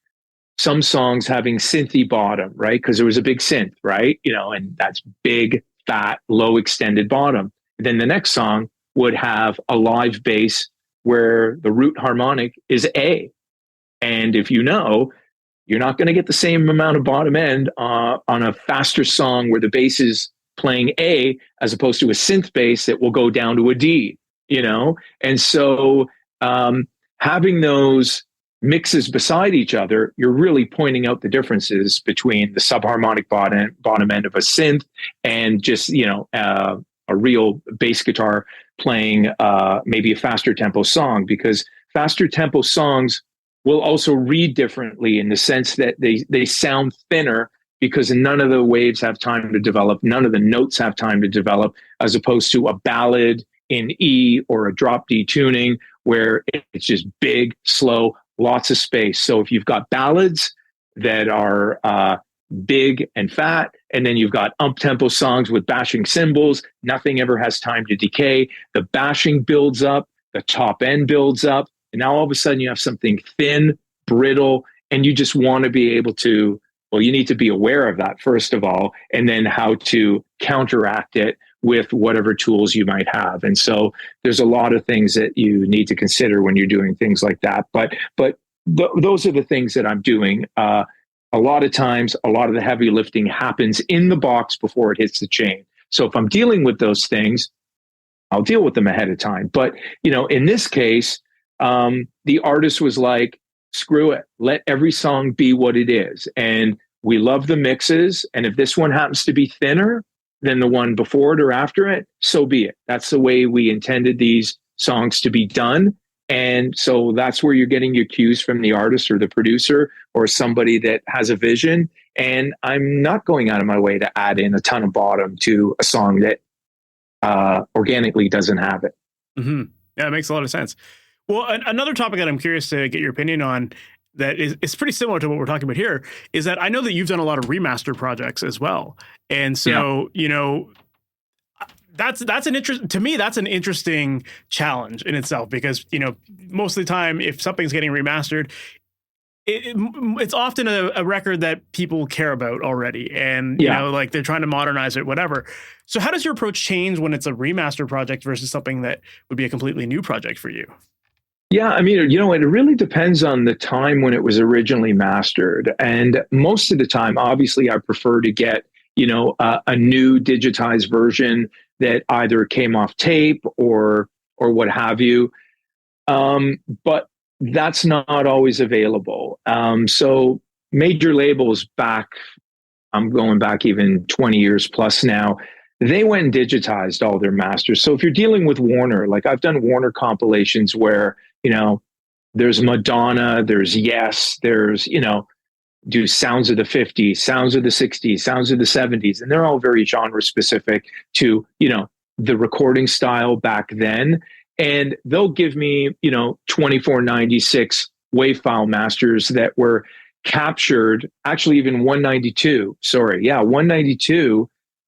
some songs having synthy bottom, right? Because there was a big synth, right? And that's big, fat, low extended bottom. Then the next song would have a live bass where the root harmonic is A. And if you're not going to get the same amount of bottom end on a faster song where the bass is playing A, as opposed to a synth bass that will go down to a D, And so having those mixes beside each other, you're really pointing out the differences between the subharmonic bottom end of a synth and just, a real bass guitar playing maybe a faster tempo song, because faster tempo songs will also read differently in the sense that they sound thinner because none of the waves have time to develop, none of the notes have time to develop, as opposed to a ballad in E or a drop D tuning where it's just big, slow, lots of space. So if you've got ballads that are big and fat, and then you've got up-tempo songs with bashing cymbals, nothing ever has time to decay. The bashing builds up, the top end builds up, and now all of a sudden you have something thin, brittle, and you just want to be able to, well, you need to be aware of that, first of all, and then how to counteract it with whatever tools you might have. And so there's a lot of things that you need to consider when you're doing things like that. But those are the things that I'm doing. A lot of times, a lot of the heavy lifting happens in the box before it hits the chain. So if I'm dealing with those things, I'll deal with them ahead of time. But, in this case, the artist was like, screw it. Let every song be what it is. And we love the mixes. And if this one happens to be thinner than the one before it or after it, so be it. That's the way we intended these songs to be done. And so that's where you're getting your cues from the artist or the producer or somebody that has a vision. And I'm not going out of my way to add in a ton of bottom to a song that organically doesn't have it. Mm-hmm. Yeah, it makes a lot of sense. Well, another topic that I'm curious to get your opinion on that is pretty similar to what we're talking about here is that I know that you've done a lot of remaster projects as well. And so, that's an that's an interesting challenge in itself, because, most of the time, if something's getting remastered, it's often a record that people care about already. And, like they're trying to modernize it, whatever. So how does your approach change when it's a remaster project versus something that would be a completely new project for you? Yeah, I mean, it really depends on the time when it was originally mastered. And most of the time, obviously, I prefer to get, a new digitized version that either came off tape or what have you. But that's not always available. So major labels I'm going back even 20 years plus now, they went and digitized all their masters. So if you're dealing with Warner, like I've done Warner compilations where, there's Madonna, there's Yes, there's, do sounds of the 50s, sounds of the 60s, sounds of the 70s. And they're all very genre specific to, the recording style back then. And they'll give me, 2496 WAV file masters that were captured, actually even 192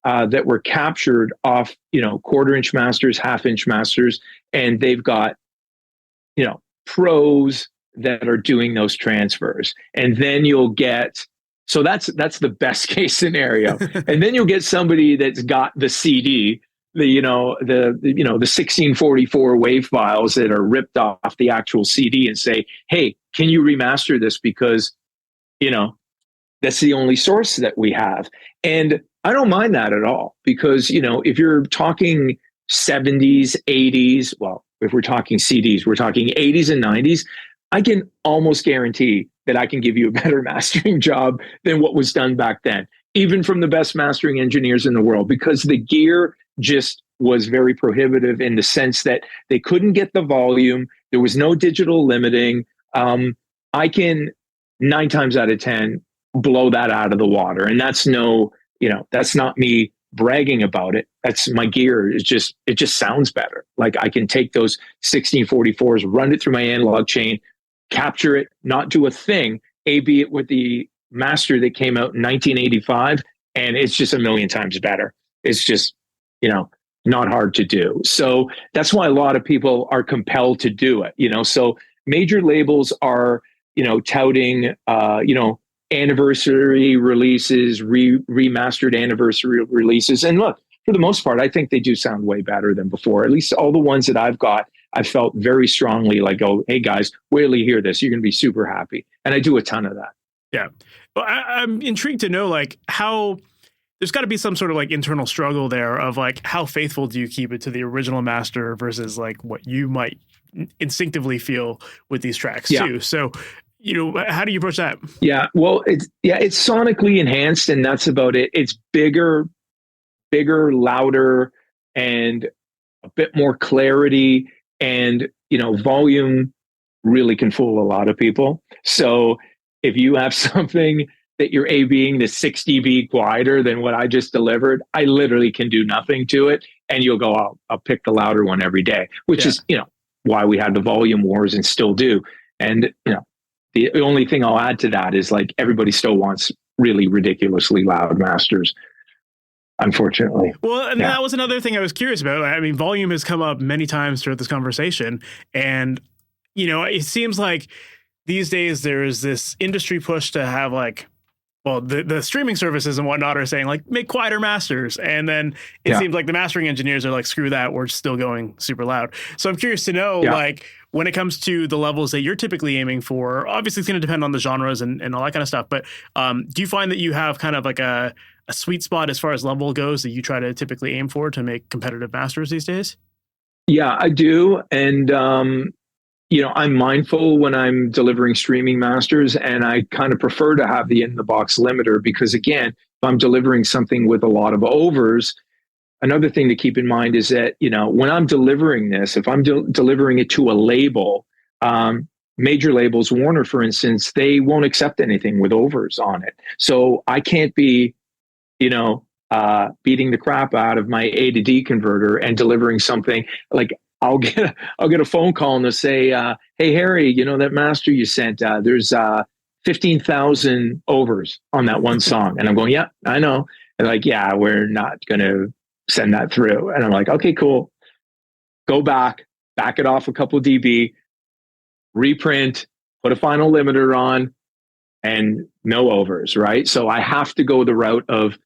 that were captured off, 1/4-inch masters, 1/2-inch masters. And they've got, pros that are doing those transfers. And then you'll get, so that's the best case scenario. And then you'll get somebody that's got the CD, the 1644 WAV files that are ripped off the actual CD and say, hey, can you remaster this? Because, that's the only source that we have. And I don't mind that at all, because, if you're talking 70s, 80s, well, if we're talking CDs, we're talking 80s and 90s, I can almost guarantee that I can give you a better mastering job than what was done back then, even from the best mastering engineers in the world, because the gear just was very prohibitive in the sense that they couldn't get the volume. There was no digital limiting. I can 9 times out of 10 blow that out of the water. And that's that's not me bragging about it. That's my gear. It just sounds better. Like I can take those 1644s, run it through my analog chain, capture it, not do a thing, A/B it with the master that came out in 1985, and it's just a million times better. It's just, not hard to do. So that's why a lot of people are compelled to do it. So major labels are, touting, anniversary releases, remastered anniversary releases. And look, for the most part, I think they do sound way better than before. At least all the ones that I've got, I felt very strongly like, oh, hey guys, wait till you hear this. You're going to be super happy. And I do a ton of that. Yeah. Well, I'm intrigued to know like how there's got to be some sort of like internal struggle there of like how faithful do you keep it to the original master versus like what you might instinctively feel with these tracks too. So, how do you approach that? Yeah, well, it's sonically enhanced, and that's about it. It's bigger, louder, and a bit more clarity, and volume really can fool a lot of people. So if you have something that you're A/Bing the 6 dB quieter than what I just delivered, I literally can do nothing to it. And you'll go, I'll pick the louder one every day, which is, why we had the volume wars and still do. And, the only thing I'll add to that is like everybody still wants really ridiculously loud masters, unfortunately. Well, and that was another thing I was curious about. I mean, volume has come up many times throughout this conversation. And, it seems like these days there's this industry push to have like, well, the streaming services and whatnot are saying like make quieter masters, and then it seems like the mastering engineers are like, screw that, we're still going super loud. So I'm curious to know, like, when it comes to the levels that you're typically aiming for, obviously it's going to depend on the genres and all that kind of stuff. But do you find that you have kind of like a sweet spot as far as level goes that you try to typically aim for to make competitive masters these days? Yeah, I do, and I'm mindful when I'm delivering streaming masters, and I kind of prefer to have the in-the-box limiter because, again, if I'm delivering something with a lot of overs, another thing to keep in mind is that, when I'm delivering this, if I'm delivering it to a label, major labels, Warner, for instance, they won't accept anything with overs on it. So I can't be, beating the crap out of my A to D converter and delivering something like, I'll get a phone call and they'll say, hey, Harry, that master you sent, there's 15,000 overs on that one song. And I'm going, yeah, I know. And like, yeah, we're not going to send that through. And I'm like, okay, cool. Go back it off a couple dB, reprint, put a final limiter on, and no overs, right? So I have to go the route of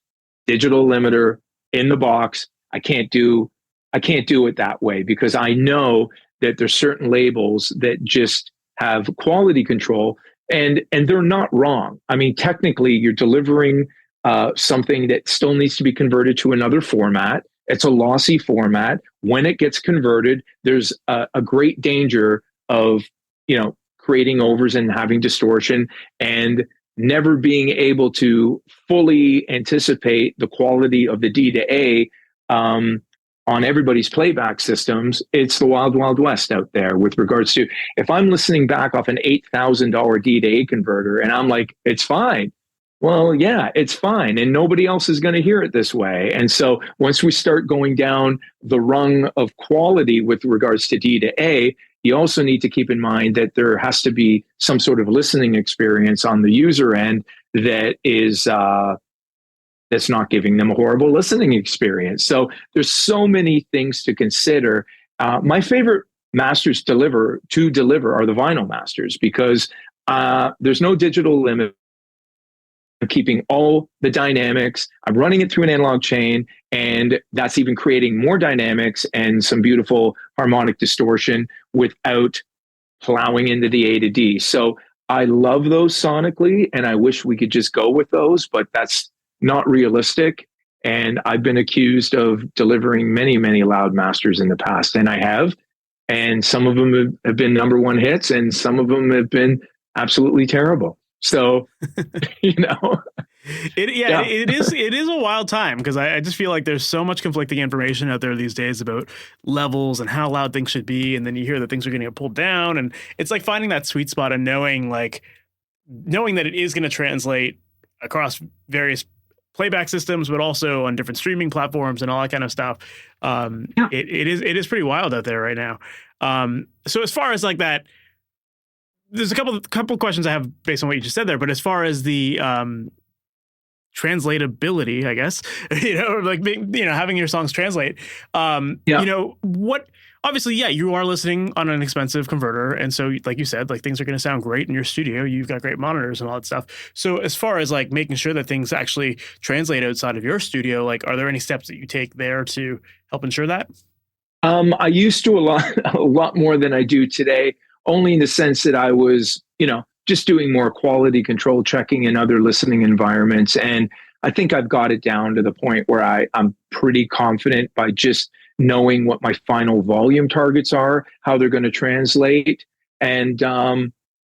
digital limiter in the box. I can't do it that way because I know that there's certain labels that just have quality control, and they're not wrong. I mean, technically, you're delivering something that still needs to be converted to another format. It's a lossy format. When it gets converted, there's a great danger of creating overs and having distortion and never being able to fully anticipate the quality of the D to A. On everybody's playback systems, it's the wild, wild west out there with regards to if I'm listening back off an $8,000 D to A converter and I'm like, it's fine. Well, yeah, it's fine. And nobody else is going to hear it this way. And so once we start going down the rung of quality with regards to D to A, you also need to keep in mind that there has to be some sort of listening experience on the user end that is that's not giving them a horrible listening experience. So there's so many things to consider. My favorite masters to deliver are the vinyl masters because there's no digital limit. I'm keeping all the dynamics. I'm running it through an analog chain, and that's even creating more dynamics and some beautiful harmonic distortion without plowing into the A to D. So I love those sonically, and I wish we could just go with those, but that's not realistic. And I've been accused of delivering many, many loud masters in the past, and I have. And some of them have been number one hits, and some of them have been absolutely terrible. So, it is a wild time because I just feel like there's so much conflicting information out there these days about levels and how loud things should be. And then you hear that things are going to get pulled down, and it's like finding that sweet spot and knowing that it is going to translate across various playback systems, but also on different streaming platforms and all that kind of stuff. It is pretty wild out there right now. So as far as like that, there's a couple questions I have based on what you just said there, but as far as the translatability, I guess, having your songs translate, what, obviously, you are listening on an expensive converter. And so, like you said, like things are going to sound great in your studio. You've got great monitors and all that stuff. So as far as like making sure that things actually translate outside of your studio, like, are there any steps that you take there to help ensure that? I used to a lot more than I do today, only in the sense that I was, just doing more quality control checking in other listening environments. And I think I've got it down to the point where I'm pretty confident by just knowing what my final volume targets are, how they're going to translate. And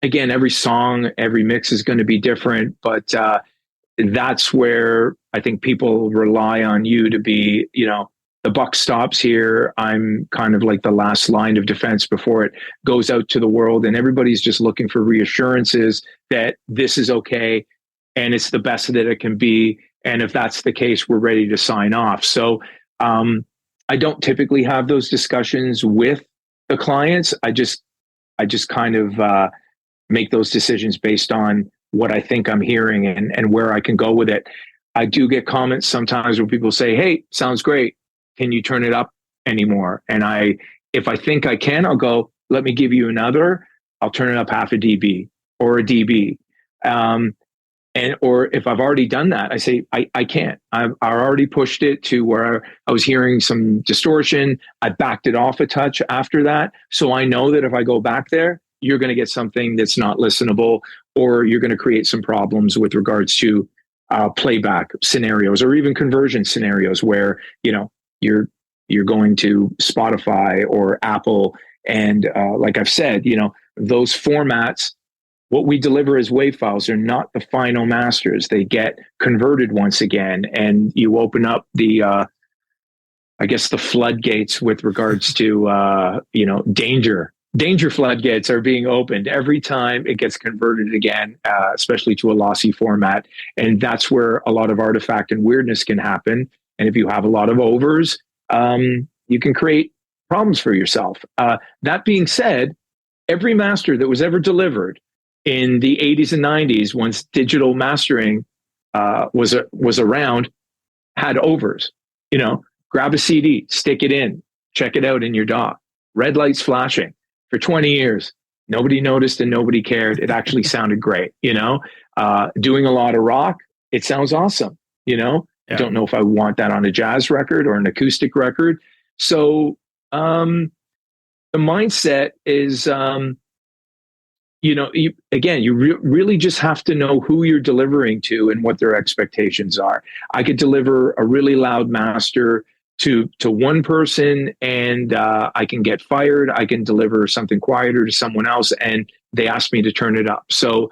again, every song, every mix is going to be different, but that's where I think people rely on you to be, the buck stops here. I'm kind of like the last line of defense before it goes out to the world, and everybody's just looking for reassurances that this is okay and it's the best that it can be. And if that's the case, we're ready to sign off. So I don't typically have those discussions with the clients. I just kind of make those decisions based on what I think I'm hearing and where I can go with it. I do get comments sometimes where people say, "Hey, sounds great. Can you turn it up anymore?" And if I think I can, I'll go, "Let me give you another. I'll turn it up half a dB or a dB." Or if I've already done that, I say, I can't. I already pushed it to where I was hearing some distortion. I backed it off a touch after that. So I know that if I go back there, you're going to get something that's not listenable, or you're going to create some problems with regards to playback scenarios, or even conversion scenarios where, you're going to Spotify or Apple. And like I've said, those formats, what we deliver as WAV files are not the final masters. They get converted once again, and you open up the, I guess, the floodgates with regards to, danger floodgates are being opened every time it gets converted again, especially to a lossy format. And that's where a lot of artifact and weirdness can happen. And if you have a lot of overs, you can create problems for yourself. That being said, every master that was ever delivered in the 80s and 90s, once digital mastering was around, had overs. Grab a CD, stick it in, check it out in your DAW. Red lights flashing for 20 years. Nobody noticed and nobody cared. It actually sounded great. Doing a lot of rock, it sounds awesome. Yeah. I don't know if I want that on a jazz record or an acoustic record. So the mindset is, you really just have to know who you're delivering to and what their expectations are. I could deliver a really loud master to one person, and I can get fired. I can deliver something quieter to someone else, and they ask me to turn it up. So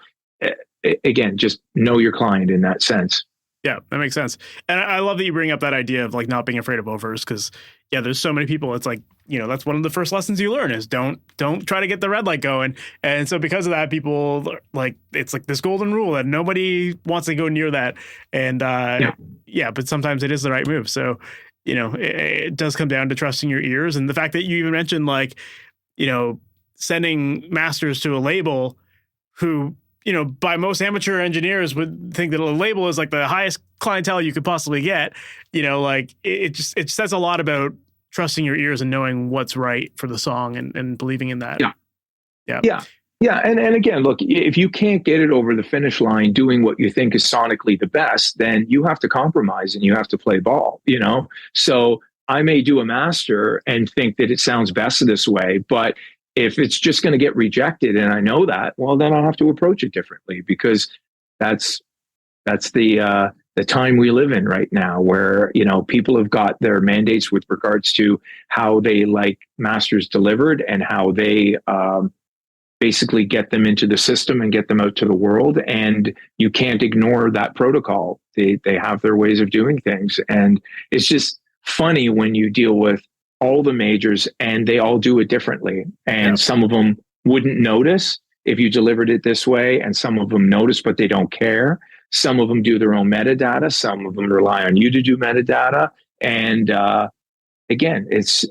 again, just know your client in that sense. Yeah, that makes sense. And I love that you bring up that idea of like not being afraid of overs, because there's so many people. It's like, that's one of the first lessons you learn is don't try to get the red light going. And so because of that, people like, it's like this golden rule that nobody wants to go near that. And but sometimes it is the right move. So, it does come down to trusting your ears. And the fact that you even mentioned like, sending masters to a label who, by most amateur engineers would think that a label is like the highest clientele you could possibly get. It says a lot about trusting your ears and knowing what's right for the song and believing in that. Yeah. And again, look, if you can't get it over the finish line doing what you think is sonically the best, then you have to compromise and you have to play ball, So I may do a master and think that it sounds best this way, but if it's just going to get rejected and I know that, well, then I'll have to approach it differently, because that's the time we live in right now, where, people have got their mandates with regards to how they like masters delivered and how they basically get them into the system and get them out to the world. And you can't ignore that protocol. They have their ways of doing things. And it's just funny when you deal with all the majors and they all do it differently. And some of them wouldn't notice if you delivered it this way, and some of them notice, but they don't care. Some of them do their own metadata. Some of them rely on you to do metadata. And again, it's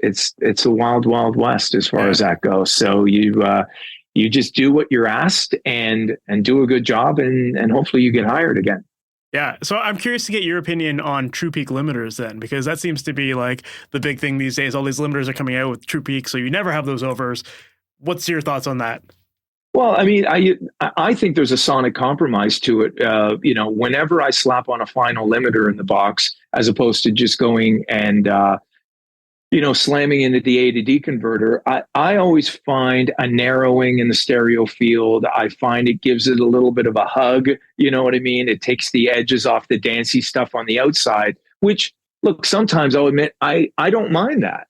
a wild, wild west as far as that goes. So you just do what you're asked and do a good job, and hopefully you get hired again. Yeah. So I'm curious to get your opinion on true peak limiters then, because that seems to be like the big thing these days. All these limiters are coming out with true peak, so you never have those overs. What's your thoughts on that? Well, I mean, I think there's a sonic compromise to it. Whenever I slap on a final limiter in the box, as opposed to just going and slamming into the A to D converter, I always find a narrowing in the stereo field. I find it gives it a little bit of a hug. You know what I mean? It takes the edges off the dancey stuff on the outside, which, look, sometimes I'll admit I don't mind that,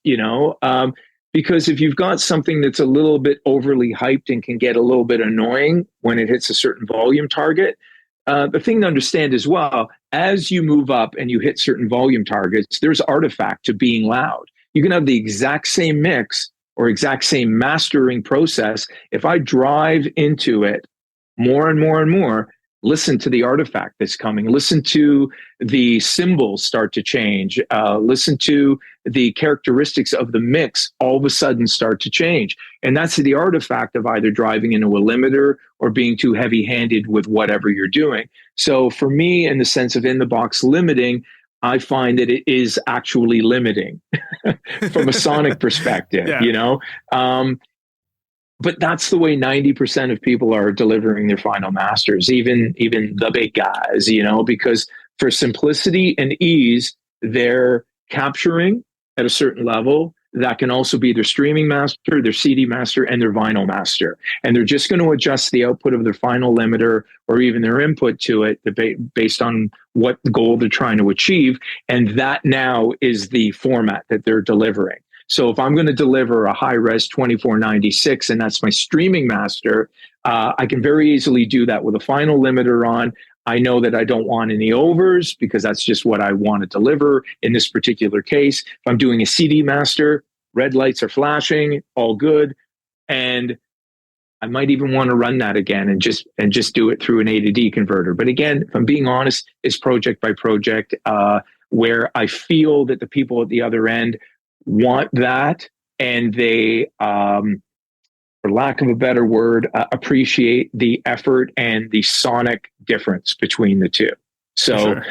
because if you've got something that's a little bit overly hyped and can get a little bit annoying when it hits a certain volume target, the thing to understand as well, as you move up and you hit certain volume targets, there's artifact to being loud. You can have the exact same mix or exact same mastering process. If I drive into it more and more and more, listen to the artifact that's coming, listen to the cymbals start to change, listen to the characteristics of the mix all of a sudden start to change. And that's the artifact of either driving into a limiter or being too heavy-handed with whatever you're doing. So for me, in the sense of in-the-box limiting, I find that it is actually limiting from a sonic perspective, but that's the way 90% of people are delivering their final masters, even the big guys, because for simplicity and ease, they're capturing at a certain level. That can also be their streaming master, their CD master, and their vinyl master. And they're just going to adjust the output of their final limiter or even their input to it based on what goal they're trying to achieve. And that now is the format that they're delivering. So if I'm going to deliver a high-res 2496 and that's my streaming master, I can very easily do that with a final limiter on. I know that I don't want any overs because that's just what I want to deliver in this particular case. If I'm doing a CD master, red lights are flashing, all good. And I might even want to run that again and just do it through an A to D converter. But again, if I'm being honest, it's project by project, where I feel that the people at the other end want that, and they, for lack of a better word, appreciate the effort and the sonic difference between the two. So Sure.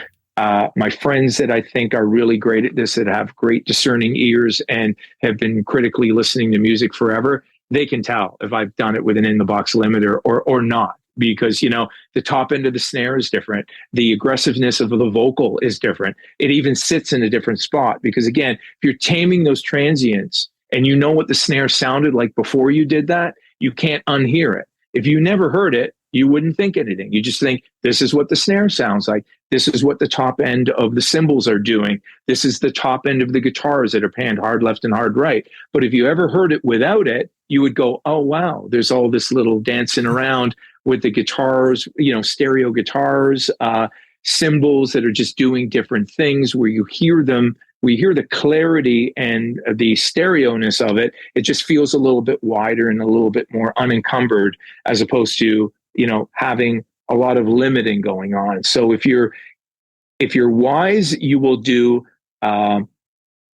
My friends that I think are really great at this, that have great discerning ears and have been critically listening to music forever, they can tell if I've done it with an in-the-box limiter or not. Because, the top end of the snare is different. The aggressiveness of the vocal is different. It even sits in a different spot. Because again, if you're taming those transients and you know what the snare sounded like before you did that, you can't unhear it. If you never heard it, you wouldn't think anything. You just think, this is what the snare sounds like. This is what the top end of the cymbals are doing. This is the top end of the guitars that are panned hard left and hard right. But if you ever heard it without it, you would go, oh, wow, there's all this little dancing around with the guitars, stereo guitars, cymbals that are just doing different things where you hear them. We hear the clarity and the stereo-ness of it. It just feels a little bit wider and a little bit more unencumbered, as opposed to, having a lot of limiting going on. So if you're wise, you will do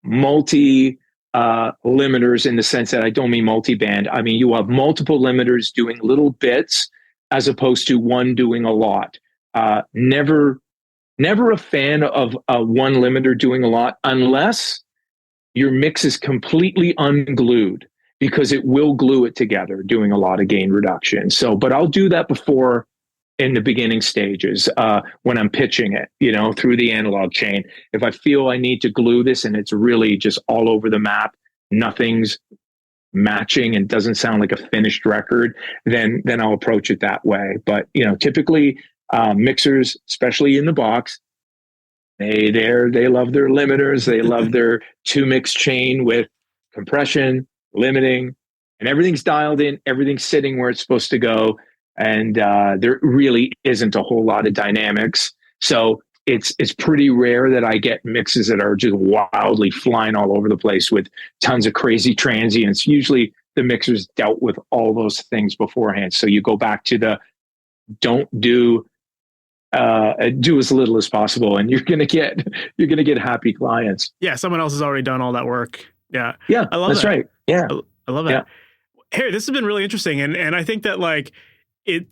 multi limiters, in the sense that I don't mean multi-band. I mean, you have multiple limiters doing little bits as opposed to one doing a lot. Never a fan of one limiter doing a lot, unless your mix is completely unglued, because it will glue it together doing a lot of gain reduction. So, but I'll do that before, in the beginning stages, when I'm pitching it, through the analog chain. If I feel I need to glue this and it's really just all over the map, nothing's matching and doesn't sound like a finished record, then I'll approach it that way. But, typically mixers, especially in the box, they love their limiters. They love their 2-mix chain with compression, limiting, and everything's dialed in, everything's sitting where it's supposed to go. And there really isn't a whole lot of dynamics. So it's pretty rare that I get mixes that are just wildly flying all over the place with tons of crazy transients. Usually the mixers dealt with all those things beforehand. So you go back to the don't do as little as possible, and you're gonna get happy clients. Yeah, someone else has already done all that work. Yeah, I love that's that. Right. Yeah, I love that. Yeah. Harry, this has been really interesting, and I think that it,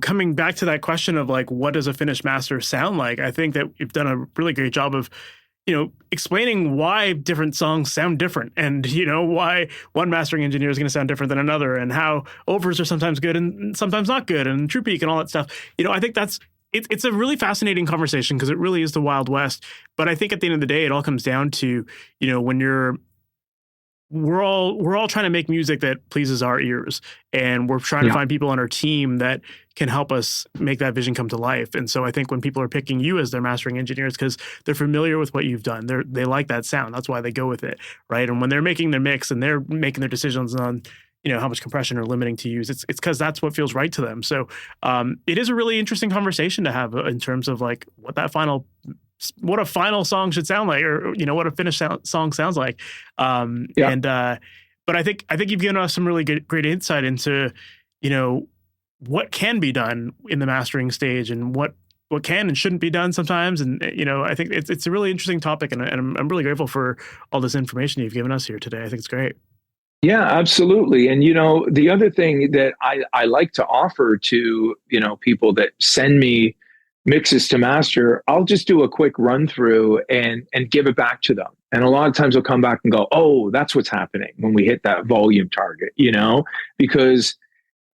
coming back to that question of what does a finished master sound like? I think that you've done a really great job of, explaining why different songs sound different, and, why one mastering engineer is going to sound different than another, and how overs are sometimes good and sometimes not good, and true peak and all that stuff. I think it's a really fascinating conversation, because it really is the Wild West. But I think at the end of the day, it all comes down to, when you're we're all trying to make music that pleases our ears, and we're trying to find people on our team that can help us make that vision come to life. And so I think when people are picking you as their mastering engineers, because they're familiar with what you've done, they like that sound. That's why they go with it, right? And when they're making their mix and they're making their decisions on, you know, how much compression or limiting to use, it's because that's what feels right to them. So it is a really interesting conversation to have in terms of like what a final song should sound like, or, you know, what a finished song sounds like. But I think you've given us some really great insight into, you know, what can be done in the mastering stage and what can and shouldn't be done sometimes. And, you know, I think it's a really interesting topic, and I'm really grateful for all this information you've given us here today. I think it's great. Yeah, absolutely. And, you know, the other thing that I like to offer to, you know, people that send me mixes to master, I'll just do a quick run through and give it back to them. And a lot of times they'll come back and go, oh, that's what's happening when we hit that volume target, you know, because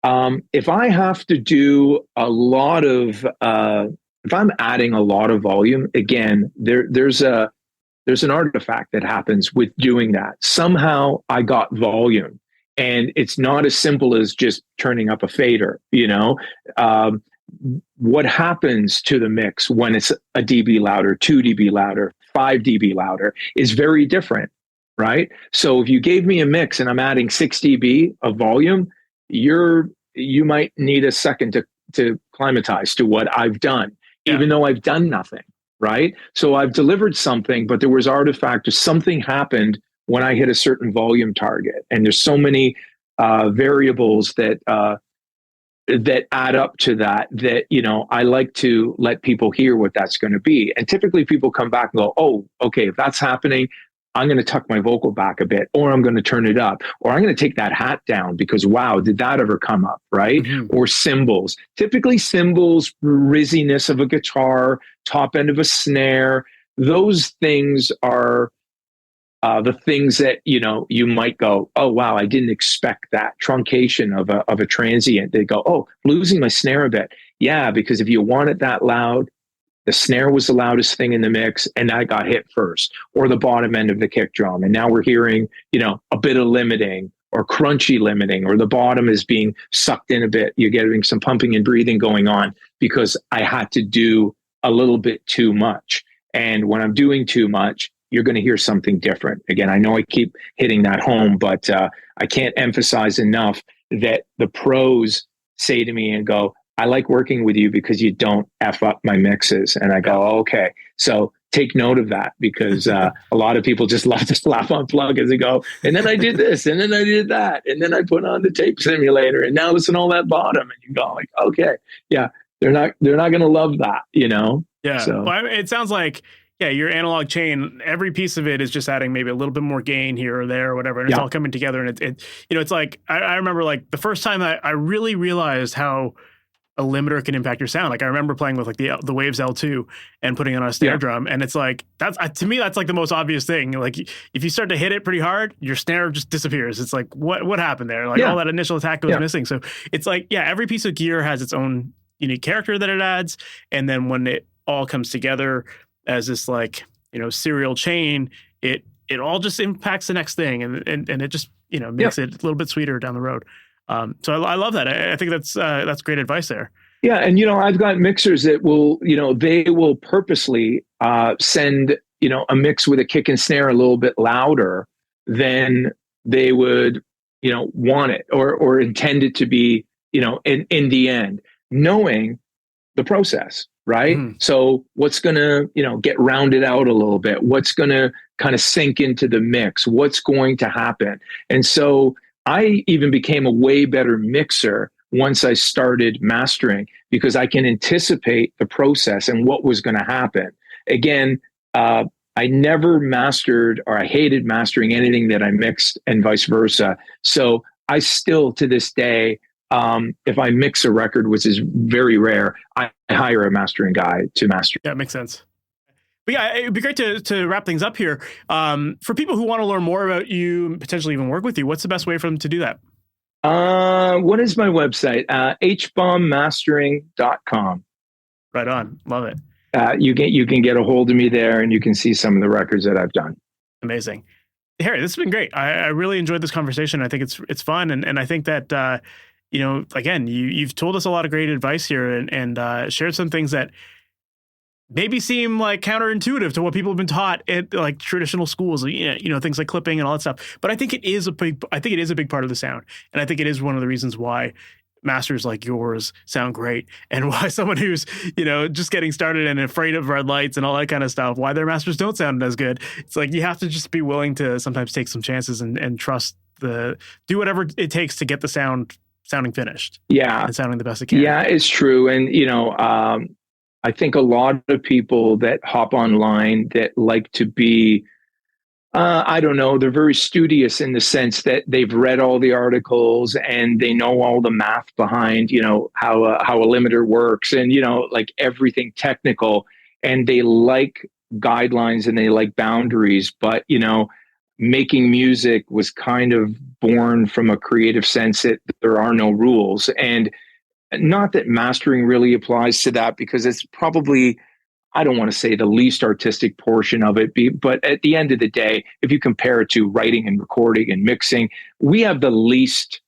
if I have to do a lot of, if I'm adding a lot of volume, again, there's an artifact that happens with doing that. Somehow I got volume, and it's not as simple as just turning up a fader, you know. What happens to the mix when it's a dB louder, 2 dB louder, 5 dB louder is very different, right? So if you gave me a mix and I'm adding 6 dB of volume, you might need a second to climatize to what I've done, even though I've done nothing, right? So I've delivered something, but there was artifact or something happened when I hit a certain volume target. And there's so many variables that add up to that, you know, I like to let people hear what that's going to be. And typically people come back and go, oh, okay, if that's happening, I'm going to tuck my vocal back a bit, or I'm going to turn it up, or I'm going to take that hat down because, wow, did that ever come up, right? Mm-hmm. Or cymbals. Typically cymbals, rizziness of a guitar, top end of a snare, those things are the things that, you know, you might go, oh, wow, I didn't expect that. Truncation of a transient. They go, oh, losing my snare a bit. Yeah, because if you want it that loud, the snare was the loudest thing in the mix, and that got hit first, or the bottom end of the kick drum. And now we're hearing, you know, a bit of limiting or crunchy limiting, or the bottom is being sucked in a bit. You're getting some pumping and breathing going on because I had to do a little bit too much. And when I'm doing too much, you're going to hear something different. Again, I know I keep hitting that home, but I can't emphasize enough that the pros say to me and go, I like working with you because you don't F up my mixes. And I go, oh, okay. So take note of that, because a lot of people just love to slap on plug as they go, and then I did this, and then I did that, and then I put on the tape simulator, and now listen to all that bottom. And you go like, okay, yeah, they're not going to love that, you know? Yeah. So. Well, it sounds like, yeah, your analog chain, every piece of it is just adding maybe a little bit more gain here or there or whatever. And it's all coming together. And it you know, it's like, I remember like the first time I really realized how a limiter can impact your sound. Like I remember playing with like the Waves L2 and putting it on a snare drum. And it's like, that's, to me, that's like the most obvious thing. Like if you start to hit it pretty hard, your snare just disappears. It's like, what happened there? Like all that initial attack was missing. So it's like, yeah, every piece of gear has its own unique character that it adds. And then when it all comes together as this like, you know, serial chain, it all just impacts the next thing. And it just, you know, makes it a little bit sweeter down the road. So I love that. I think that's great advice there. Yeah. And, you know, I've got mixers that will, you know, they will purposely send, you know, a mix with a kick and snare a little bit louder than they would, you know, want it or intend it to be, you know, in the end, knowing the process, right? So what's going to, you know, get rounded out a little bit? What's going to kind of sink into the mix? What's going to happen? And so I even became a way better mixer once I started mastering, because I can anticipate the process and what was going to happen. Again, I never mastered, or I hated mastering anything that I mixed, and vice versa. So I still, to this day, if I mix a record, which is very rare, I hire a mastering guy to master. Yeah, it makes sense. But yeah, it'd be great to wrap things up here. For people who want to learn more about you, potentially even work with you, what's the best way for them to do that? What is my website? HBombMastering.com. Right on. Love it. You can get a hold of me there, and you can see some of the records that I've done. Amazing. Harry, this has been great. I really enjoyed this conversation. I think it's fun. And I think that, again, you've told us a lot of great advice here and shared some things that maybe seem like counterintuitive to what people have been taught at like traditional schools, things like clipping and all that stuff. But I think it is a big part of the sound. And I think it is one of the reasons why masters like yours sound great, and why someone who's, just getting started and afraid of red lights and all that kind of stuff, why their masters don't sound as good. It's like, you have to just be willing to sometimes take some chances and trust do whatever it takes to get the sounding finished. Yeah. And sounding the best it can. Yeah, it's true. And, I think a lot of people that hop online that like to be, I don't know, they're very studious in the sense that they've read all the articles and they know all the math behind, how a limiter works and, like everything technical, and they like guidelines and they like boundaries. But, making music was kind of born from a creative sense that there are no rules. And not that mastering really applies to that, because it's probably, I don't want to say the least artistic portion of it, but at the end of the day, if you compare it to writing and recording and mixing, we have the least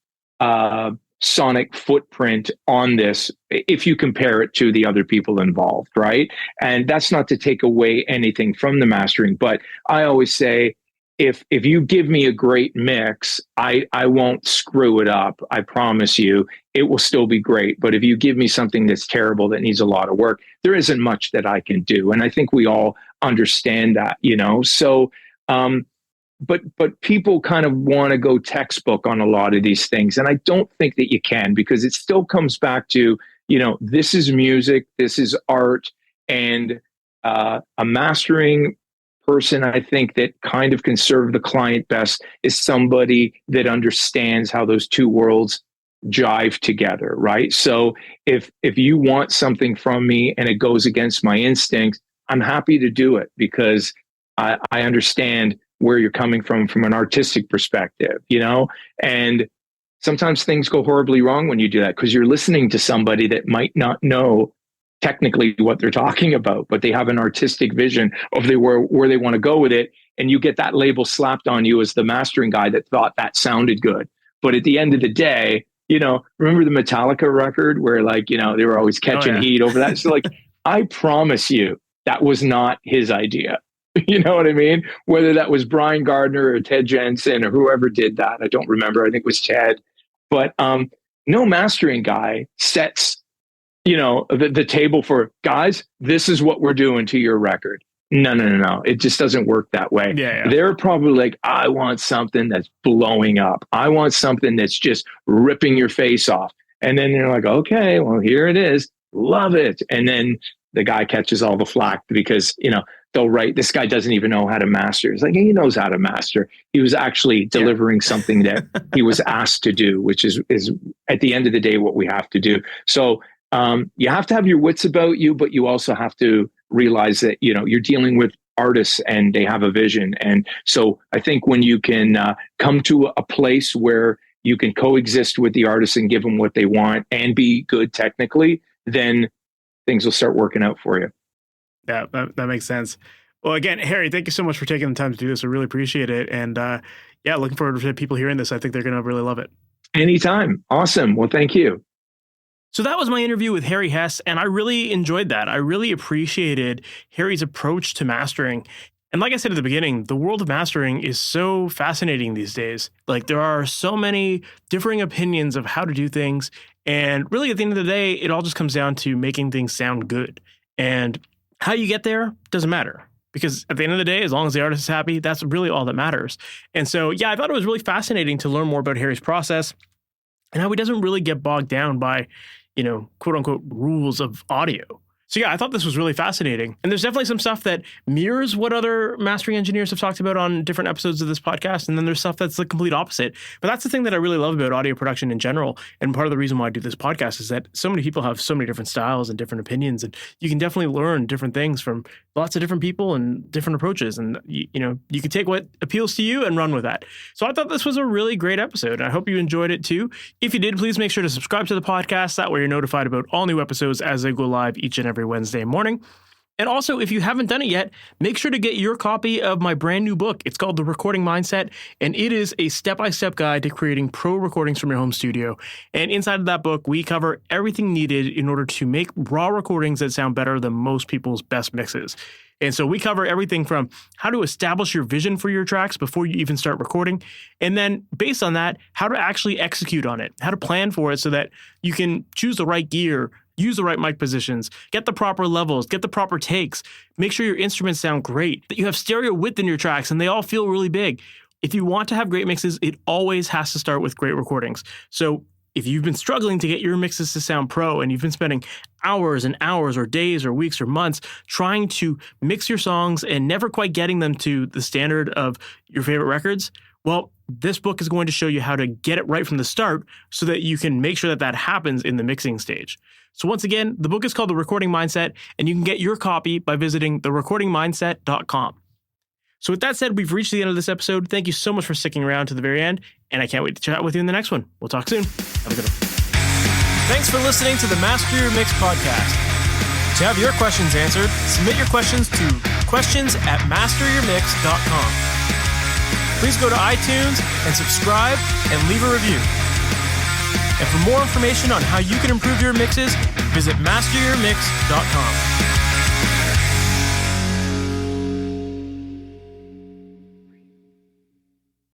sonic footprint on this if you compare it to the other people involved, right? And that's not to take away anything from the mastering, but I always say, if you give me a great mix, I won't screw it up. I promise you, it will still be great. But if you give me something that's terrible, that needs a lot of work, there isn't much that I can do. And I think we all understand that, So, but people kind of want to go textbook on a lot of these things, and I don't think that you can, because it still comes back to, this is music, this is art, and a mastering person, I think, that kind of can serve the client best is somebody that understands how those two worlds jive together, right? So if you want something from me and it goes against my instincts, I'm happy to do it, because I understand where you're coming from an artistic perspective, and sometimes things go horribly wrong when you do that, because you're listening to somebody that might not know technically what they're talking about, but they have an artistic vision of where they want to go with it. And you get that label slapped on you as the mastering guy that thought that sounded good. But at the end of the day, remember the Metallica record where they were always catching heat over that? So I promise you, that was not his idea. You know what I mean? Whether that was Brian Gardner or Ted Jensen or whoever did that, I don't remember. I think it was Ted. But no mastering guy sets the table for, guys, this is what we're doing to your record. No. It just doesn't work that way. Yeah. They're probably like, I want something that's blowing up. I want something that's just ripping your face off. And then they're like, okay, well, here it is. Love it. And then the guy catches all the flack because, they'll write, this guy doesn't even know how to master. It's like, he knows how to master. He was actually delivering something that he was asked to do, which is at the end of the day, what we have to do. So, you have to have your wits about you, but you also have to realize that, you're dealing with artists and they have a vision. And so I think when you can come to a place where you can coexist with the artists and give them what they want and be good technically, then things will start working out for you. Yeah, that makes sense. Well, again, Harry, thank you so much for taking the time to do this. I really appreciate it. And looking forward to people hearing this. I think they're going to really love it. Anytime. Awesome. Well, thank you. So that was my interview with Harry Hess, and I really enjoyed that. I really appreciated Harry's approach to mastering. And like I said at the beginning, the world of mastering is so fascinating these days. Like, there are so many differing opinions of how to do things. And really, at the end of the day, it all just comes down to making things sound good. And how you get there doesn't matter. Because at the end of the day, as long as the artist is happy, that's really all that matters. And so, I thought it was really fascinating to learn more about Harry's process and how he doesn't really get bogged down by, quote unquote, rules of audio. So I thought this was really fascinating. And there's definitely some stuff that mirrors what other mastering engineers have talked about on different episodes of this podcast. And then there's stuff that's the complete opposite. But that's the thing that I really love about audio production in general. And part of the reason why I do this podcast is that so many people have so many different styles and different opinions. And you can definitely learn different things from lots of different people and different approaches. And, you can take what appeals to you and run with that. So I thought this was a really great episode. I hope you enjoyed it too. If you did, please make sure to subscribe to the podcast. That way you're notified about all new episodes as they go live each and every Wednesday morning. And also, if you haven't done it yet, make sure to get your copy of my brand new book. It's called The Recording Mindset, and it is a step-by-step guide to creating pro recordings from your home studio. And inside of that book, we cover everything needed in order to make raw recordings that sound better than most people's best mixes. And so we cover everything from how to establish your vision for your tracks before you even start recording. And then based on that, how to actually execute on it, how to plan for it so that you can choose the right gear, use the right mic positions, get the proper levels, get the proper takes, make sure your instruments sound great, that you have stereo width in your tracks and they all feel really big. If you want to have great mixes, it always has to start with great recordings. So if you've been struggling to get your mixes to sound pro and you've been spending hours and hours or days or weeks or months trying to mix your songs and never quite getting them to the standard of your favorite records, well, this book is going to show you how to get it right from the start so that you can make sure that that happens in the mixing stage. So once again, the book is called The Recording Mindset, and you can get your copy by visiting therecordingmindset.com. So with that said, we've reached the end of this episode. Thank you so much for sticking around to the very end, and I can't wait to chat with you in the next one. We'll talk soon. Have a good one. Thanks for listening to the Master Your Mix podcast. To have your questions answered, submit your questions to questions@masteryourmix.com. Please go to iTunes and subscribe and leave a review. And for more information on how you can improve your mixes, visit MasterYourMix.com.